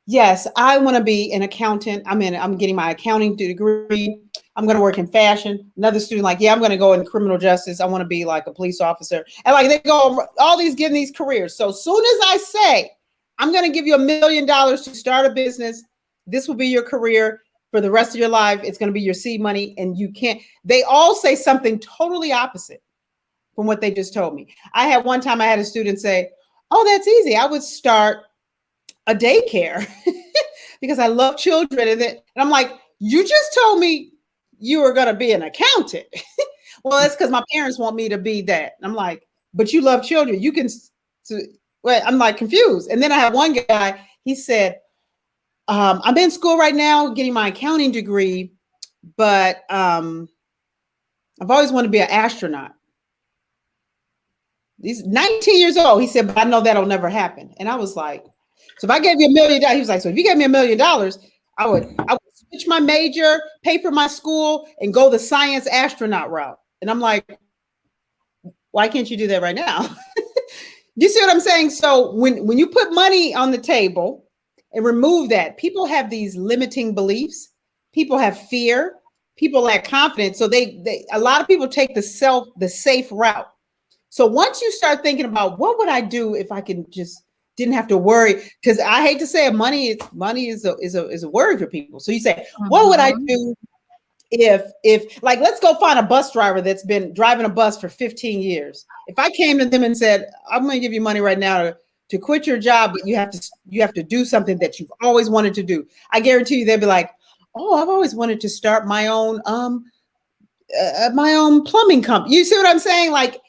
[SPEAKER 2] yes, I want to be an accountant. I'm getting my accounting degree. I'm going to work in fashion. Another student like, yeah, I'm going to go in criminal justice. I want to be like a police officer. And like they go getting these careers. So as soon as I say, I'm going to give you $1 million to start a business, this will be your career for the rest of your life. It's going to be your seed money. And they all say something totally opposite from what they just told me. I had a student say, oh, that's easy. I would start a daycare because I love children. And I'm like, you just told me you were going to be an accountant. Well, that's because my parents want me to be that. I'm like, but you love children. You can, I'm like confused. And then I have one guy, he said, I'm in school right now getting my accounting degree, but I've always wanted to be an astronaut. He's 19 years old. He said, but I know that'll never happen. And I was like, so if I gave you $1 million, he was like, so if you gave me $1 million, I would switch my major, pay for my school, and go the science astronaut route. And I'm like, why can't you do that right now? You see what I'm saying? So when you put money on the table and remove that, people have these limiting beliefs. People have fear. People lack confidence. So a lot of people take the safe route. So once you start thinking about what would I do if I didn't have to worry, because I hate to say it, money is a worry for people. So you say, what would I do if like, let's go find a bus driver that's been driving a bus for 15 years. If I came to them and said, I'm going to give you money right now to quit your job, but you have to do something that you've always wanted to do, I guarantee you they'd be like, oh, I've always wanted to start my own plumbing company. You see what I'm saying? Like,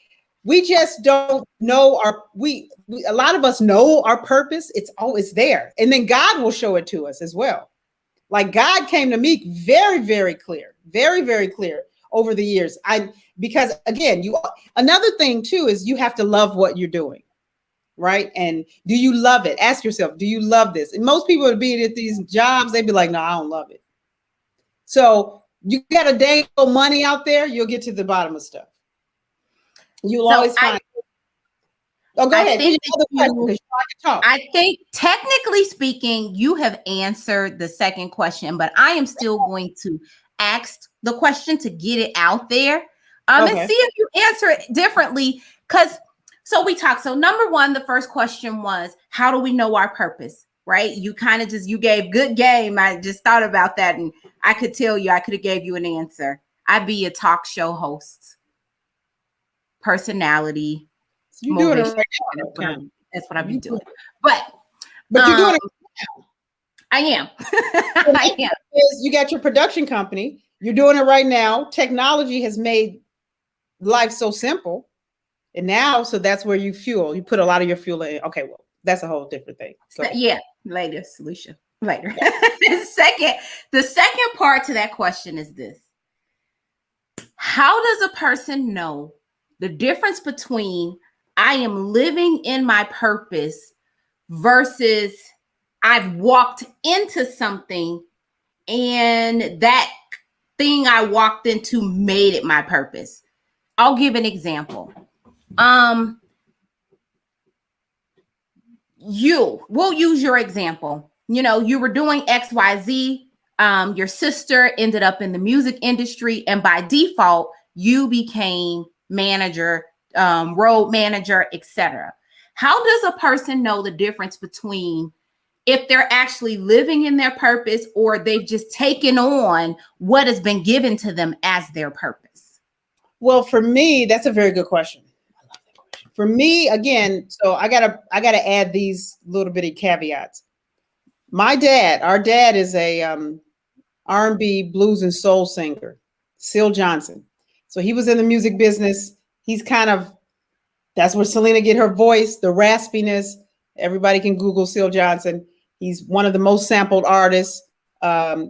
[SPEAKER 2] we just don't know a lot of us know our purpose. It's always there. And then God will show it to us as well. Like God came to me very, very clear over the years. Because again, another thing too, is you have to love what you're doing. Right. And do you love it? Ask yourself, do you love this? And most people would be at these jobs, they'd be like, no, I don't love it. So you got to dangle money out there, you'll get to the bottom of stuff. You'll always find. Go ahead.
[SPEAKER 1] I think technically speaking, you have answered the second question, but I am still going to ask the question to get it out there and see if you answer it differently. So we talked. So number one, the first question was, how do we know our purpose? Right? You kind of you gave good game. I just thought about that and I could tell you, I could have gave you an answer. I'd be a talk show host. Personality.
[SPEAKER 2] You doing it right now.
[SPEAKER 1] That's what I've been doing. But
[SPEAKER 2] you're doing it
[SPEAKER 1] right now. I am. I am.
[SPEAKER 2] You got your production company. You're doing it right now. Technology has made life so simple. And now, so that's where you put a lot of your fuel in. Okay, well, that's a whole different thing.
[SPEAKER 1] Yeah, later, Syleecia. Later. The second part to that question is this. How does a person know the difference between I am living in my purpose versus I've walked into something and that thing I walked into made it my purpose? I'll give an example. We'll use your example. You were doing XYZ. Your sister ended up in the music industry, and by default, you became manager, road manager, etc. How does a person know the difference between if they're actually living in their purpose or they've just taken on what has been given to them as their purpose?
[SPEAKER 2] Well, for me, that's a very good question. I love that question. For me, again, so I gotta add these little bitty caveats. Our dad is a R&B blues and soul singer, Syl Johnson. So he was in the music business. He's that's where Selena get her voice, the raspiness. Everybody can Google Syl Johnson. He's one of the most sampled artists.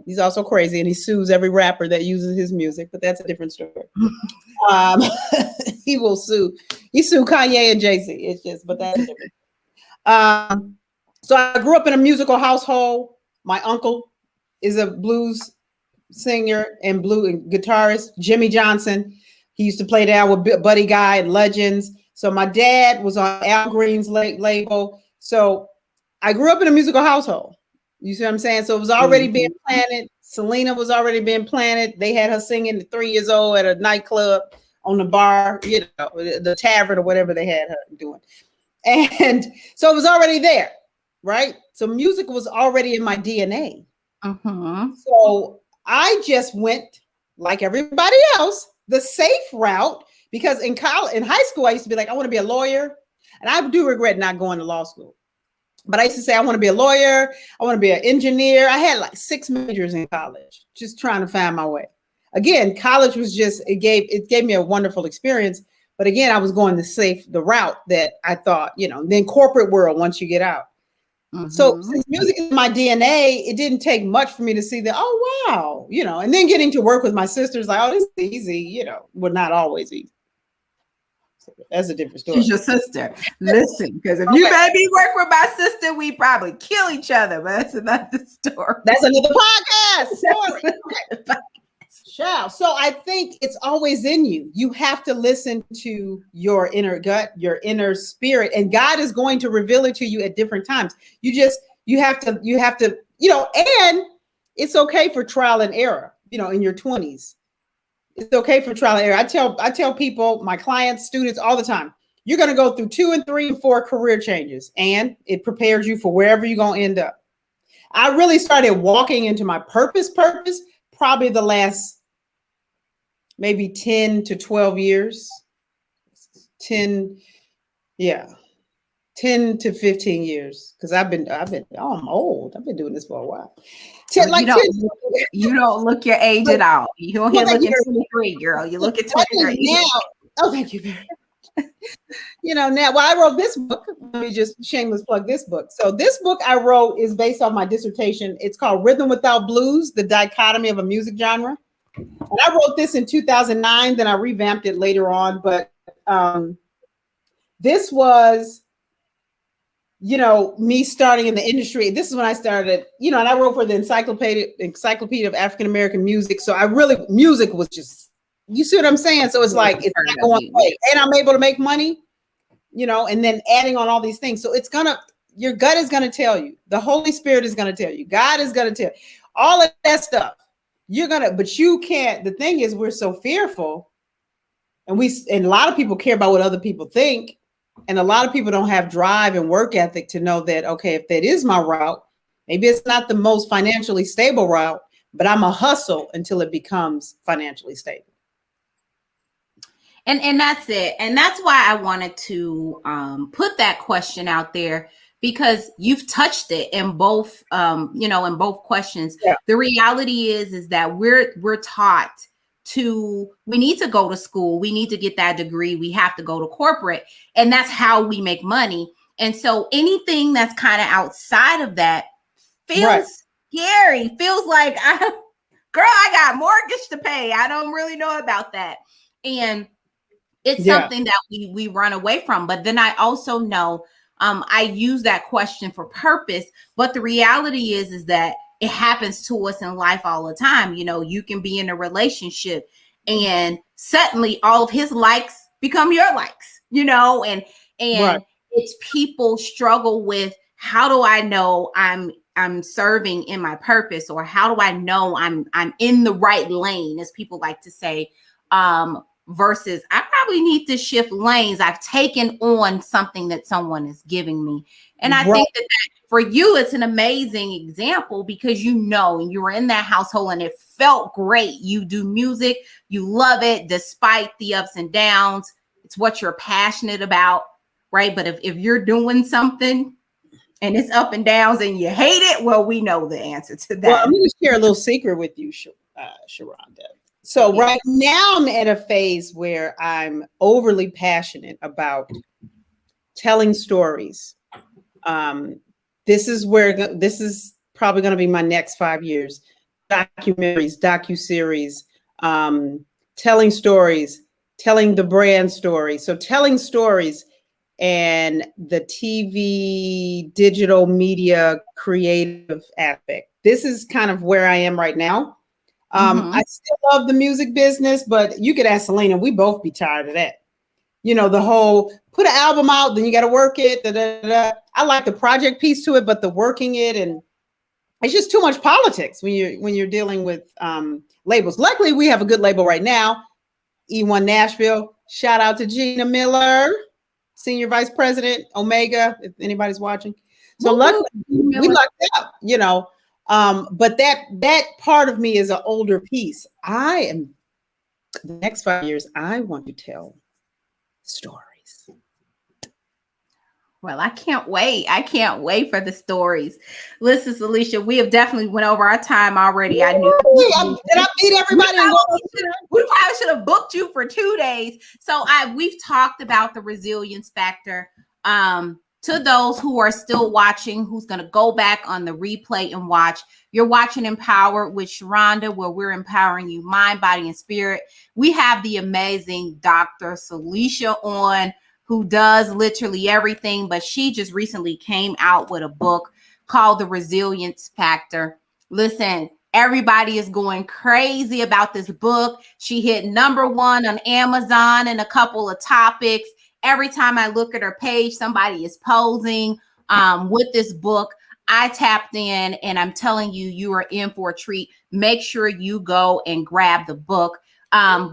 [SPEAKER 2] He's also crazy, and he sues every rapper that uses his music, but that's a different story. He will sue. He sued Kanye and Jay-Z. It's just, but that's different. So I grew up in a musical household. My uncle is a blues singer and guitarist, Jimmy Johnson. He used to play down with Buddy Guy and Legends. So my dad was on Al Green's label. So I grew up in a musical household. You see what I'm saying? So it was already being planted. Selena was already being planted. They had her singing at 3 years old at a nightclub on the bar, the tavern or whatever they had her doing. And so it was already there, right? So music was already in my DNA. So I just went, like everybody else, the safe route, because in high school, I used to be like, I want to be a lawyer. And I do regret not going to law school. But I used to say, I want to be a lawyer. I want to be an engineer. I had like 6 majors in college, just trying to find my way. Again, college was it gave me a wonderful experience. But again, I was going the route that I thought, then corporate world once you get out. So since music is my DNA, it didn't take much for me to see that, oh, wow, and then getting to work with my sisters, like, oh, this is easy, well, not always easy. So that's a different story.
[SPEAKER 1] She's your sister. Listen, because if you made me work with my sister, we probably kill each other, but that's another story.
[SPEAKER 2] That's another podcast. So I think it's always in you. You have to listen to your inner gut, your inner spirit, and God is going to reveal it to you at different times. You have to, and it's okay for trial and error, in your 20s. It's okay for trial and error. I tell people, my clients, students all the time, you're going to go through 2 and 3 and 4 career changes, and it prepares you for wherever you're going to end up. I really started walking into my purpose probably the last maybe 10 to 12 years, 10 to 15 years. Cause I'm old. I've been doing this for a while.
[SPEAKER 1] You don't look your age at all. You don't look at 23, girl. You look at 23.
[SPEAKER 2] Now, oh, thank you very much. Now, I wrote this book. Let me just shameless plug this book. So this book I wrote is based on my dissertation. It's called Rhythm Without Blues, The Dichotomy of a Music Genre. And I wrote this in 2009, then I revamped it later on. But this was, me starting in the industry. This is when I started, and I wrote for the Encyclopedia of African American Music. So music was just, you see what I'm saying? So it's like, it's not going away. And I'm able to make money, and then adding on all these things. So your gut is going to tell you. The Holy Spirit is going to tell you. God is going to tell you. All of that stuff. But you can't. The thing is, we're so fearful, and a lot of people care about what other people think, and a lot of people don't have drive and work ethic to know that, okay, if that is my route, maybe it's not the most financially stable route, but I'm a hustle until it becomes financially stable.
[SPEAKER 1] And that's it. And that's why I wanted to put that question out there, because you've touched it in both, in both questions. Yeah. The reality is that we're taught we need to go to school. We need to get that degree. We have to go to corporate, and that's how we make money. And so anything that's kind of outside of that feels scary, feels like, I got mortgage to pay. I don't really know about that. And it's something that we run away from. But then I also know, I use that question for purpose, but the reality is that it happens to us in life all the time. You can be in a relationship and suddenly all of his likes become your likes, and it's people struggle with, how do I know I'm serving in my purpose, or how do I know I'm in the right lane, as people like to say, versus I probably need to shift lanes. I've taken on something that someone is giving me. And I think that for you, it's an amazing example because you were in that household and it felt great. You do music, you love it despite the ups and downs. It's what you're passionate about, right? But if you're doing something and it's up and downs and you hate it, well, we know the answer to that.
[SPEAKER 2] Well, I'm going to share a little secret with you, Shronda. So right now I'm at a phase where I'm overly passionate about telling stories. This is probably going to be my next 5 years. Documentaries, docuseries, telling stories, telling the brand story. So telling stories and the TV, digital media, creative aspect. This is kind of where I am right now. I still love the music business, but you could ask Selena, we both be tired of that. You know, the whole put an album out, then you got to work it. Da, da, da. I like the project piece to it, but the working it, and it's just too much politics when you're dealing with labels. Luckily, we have a good label right now, E1 Nashville. Shout out to Gina Miller, Senior Vice President, Omega, if anybody's watching. So luckily, we lucked out, you know. But that part of me is an older piece. The next 5 years, I want to tell stories.
[SPEAKER 1] Well, I can't wait. I can't wait for the stories. Listen, Syleecia, we have definitely went over our time already. I knew.
[SPEAKER 2] Did I beat everybody?
[SPEAKER 1] We probably should have booked you for 2 days. So we've talked about the resilience factor. To those who are still watching, who's going to go back on the replay and watch, you're watching Empowered with Shronda, where we're empowering you mind, body, and spirit. We have the amazing Dr. Syleecia on, who does literally everything, but she just recently came out with a book called The Resilience Factor. Listen, everybody is going crazy about this book. She hit #1 on Amazon and a couple of topics. Every time I look at her page, somebody is posing with this book. I tapped in and I'm telling you, you are in for a treat. Make sure you go and grab the book.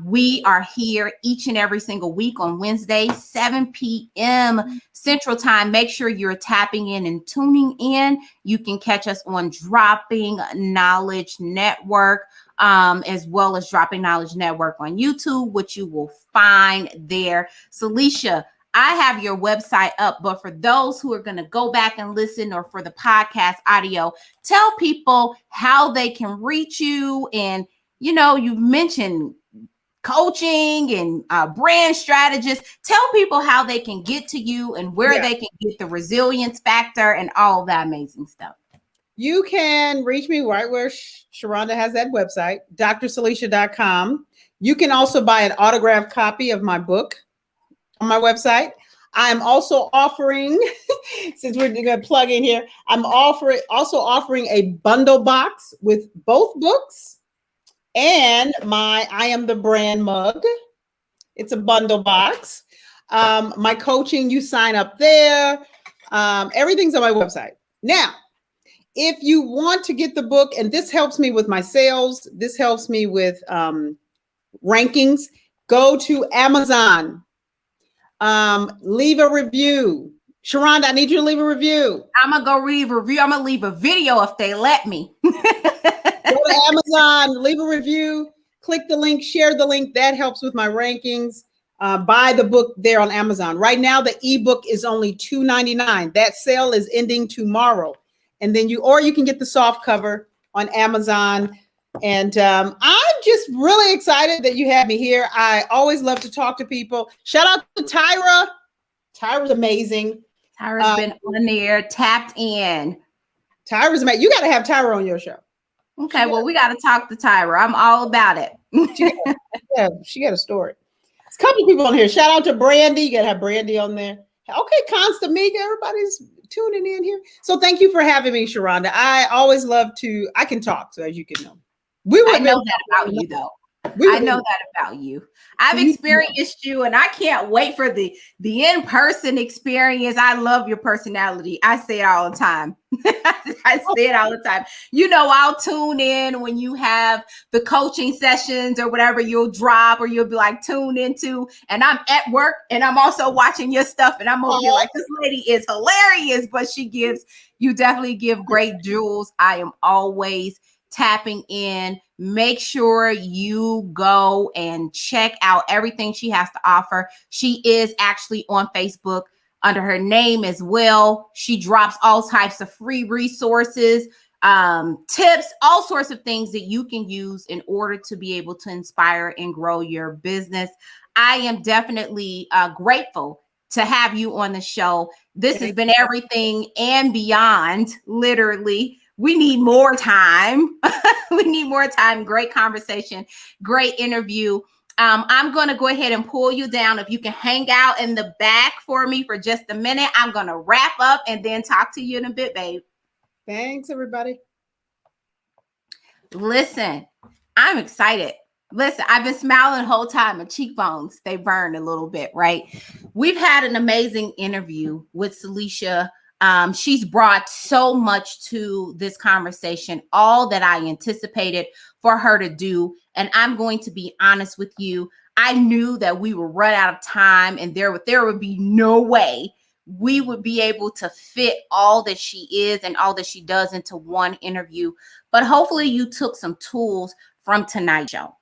[SPEAKER 1] We are here each and every single week on Wednesday, 7 p.m. Central Time. Make sure you're tapping in and tuning in. You can catch us on Dropping Knowledge Network, as well as Dropping Knowledge Network on YouTube, which you will find there. Syleecia, I have your website up, but for those who are going to go back and listen, or for the podcast audio, tell people how they can reach you. And, you know, you've mentioned coaching and brand strategist. Tell people how they can get to you and where they can get the resilience factor and all that amazing stuff.
[SPEAKER 2] You can reach me right where Shronda has that website, drsyleecia.com. You can also buy an autographed copy of my book on my website. I'm also offering, since we're going to plug in here, I'm also offering a bundle box with both books and my I Am the Brand mug. It's a bundle box. My coaching, you sign up there. Everything's on my website. Now, if you want to get the book, and this helps me with my sales, this helps me with rankings, go to Amazon. Leave a review. Shronda, I need you to leave a review.
[SPEAKER 1] I'm going to go leave a review. I'm going to leave a video if they let me.
[SPEAKER 2] Go to Amazon, leave a review, click the link, share the link. That helps with my rankings. Buy the book there on Amazon. Right now, the ebook is only $2.99. That sale is ending tomorrow. And then you can get the soft cover on Amazon. And I'm just really excited that you have me here. I always love to talk to people. Shout out to Tyra. Tyra's amazing.
[SPEAKER 1] Tyra's been on there, tapped in.
[SPEAKER 2] Tyra's amazing. You got to have Tyra on your show.
[SPEAKER 1] Okay, well, we got to talk to Tyra. I'm all about it.
[SPEAKER 2] she got a story. There's a couple of people on here. Shout out to Brandy. You got to have Brandy on there. Okay, Constamiga. Everybody's tuning in here. So thank you for having me, Shronda. I always love I can talk, so as you can know.
[SPEAKER 1] I know that about you, though. I know that about you. I've experienced you, and I can't wait for the in-person experience. I love your personality. I say it all the time. I say it all the time. You know, I'll tune in when you have the coaching sessions or whatever you'll drop, or you'll be like tune into, and I'm at work and I'm also watching your stuff, and I'm over here like, this lady is hilarious, but you definitely give great jewels. I am always tapping in. Make sure you go and check out everything she has to offer. She is actually on Facebook under her name as well. She drops all types of free resources, tips, all sorts of things that you can use in order to be able to inspire and grow your business. I am definitely grateful to have you on the show. This has been everything and beyond, literally. We need more time. We need more time. Great conversation, great interview. I'm going to go ahead and pull you down. If you can hang out in the back for me for just a minute, I'm going to wrap up and then talk to you in a bit, babe.
[SPEAKER 2] Thanks, everybody.
[SPEAKER 1] Listen, I'm excited. Listen, I've been smiling the whole time. My cheekbones, they burn a little bit, right? We've had an amazing interview with Syleecia. She's brought so much to this conversation, all that I anticipated for her to do. And I'm going to be honest with you. I knew that we would run out of time, and there would be no way we would be able to fit all that she is and all that she does into one interview. But hopefully you took some tools from tonight's show.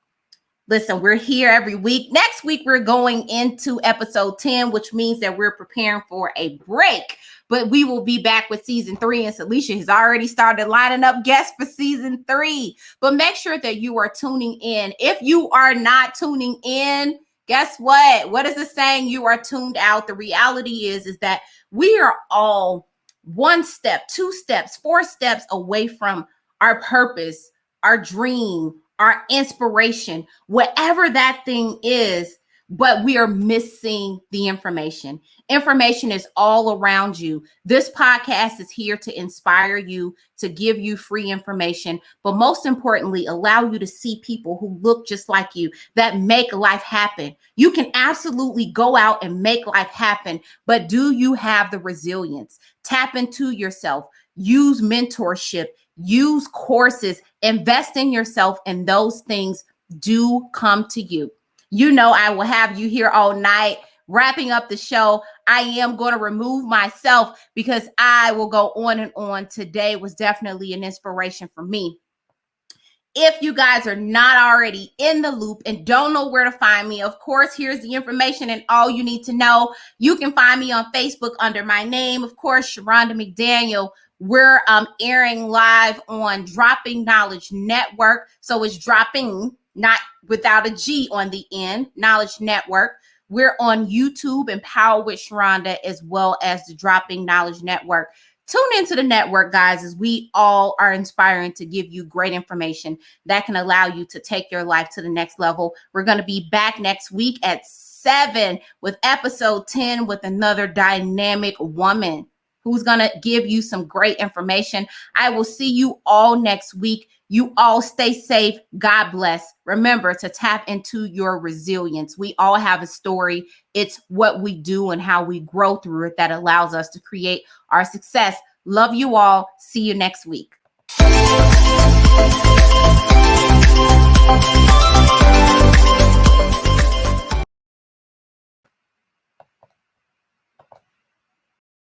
[SPEAKER 1] Listen, we're here every week. Next week, we're going into episode 10, which means that we're preparing for a break. But we will be back with season 3, and Syleecia has already started lining up guests for season 3. But make sure that you are tuning in. If you are not tuning in, guess what? What is it saying? You are tuned out. The reality is that we are all 1 step, 2 steps, 4 steps away from our purpose, our dream, our inspiration, whatever that thing is, but we are missing the information. Information is all around you. This podcast is here to inspire you, to give you free information, but most importantly, allow you to see people who look just like you, that make life happen. You can absolutely go out and make life happen, but do you have the resilience? Tap into yourself, use mentorship, use courses, invest in yourself, and those things do come to you. You know, I will have you here all night wrapping up the show. I am going to remove myself because I will go on and on. Today was definitely an inspiration for me. If you guys are not already in the loop and don't know where to find me, of course, here's the information and all you need to know. You can find me on Facebook under my name, of course, Shronda McDaniel. We're airing live on Dropping Knowledge Network. So it's dropping, not without a G on the end, Knowledge Network. We're on YouTube, Empowered with Shronda, as well as the Dropping Knowledge Network. Tune into the network, guys, as we all are inspiring to give you great information that can allow you to take your life to the next level. We're going to be back next week at 7 with episode 10 with another dynamic woman who's going to give you some great information. I will see you all next week. You all stay safe. God bless. Remember to tap into your resilience. We all have a story. It's what we do and how we grow through it that allows us to create our success. Love you all. See you next week.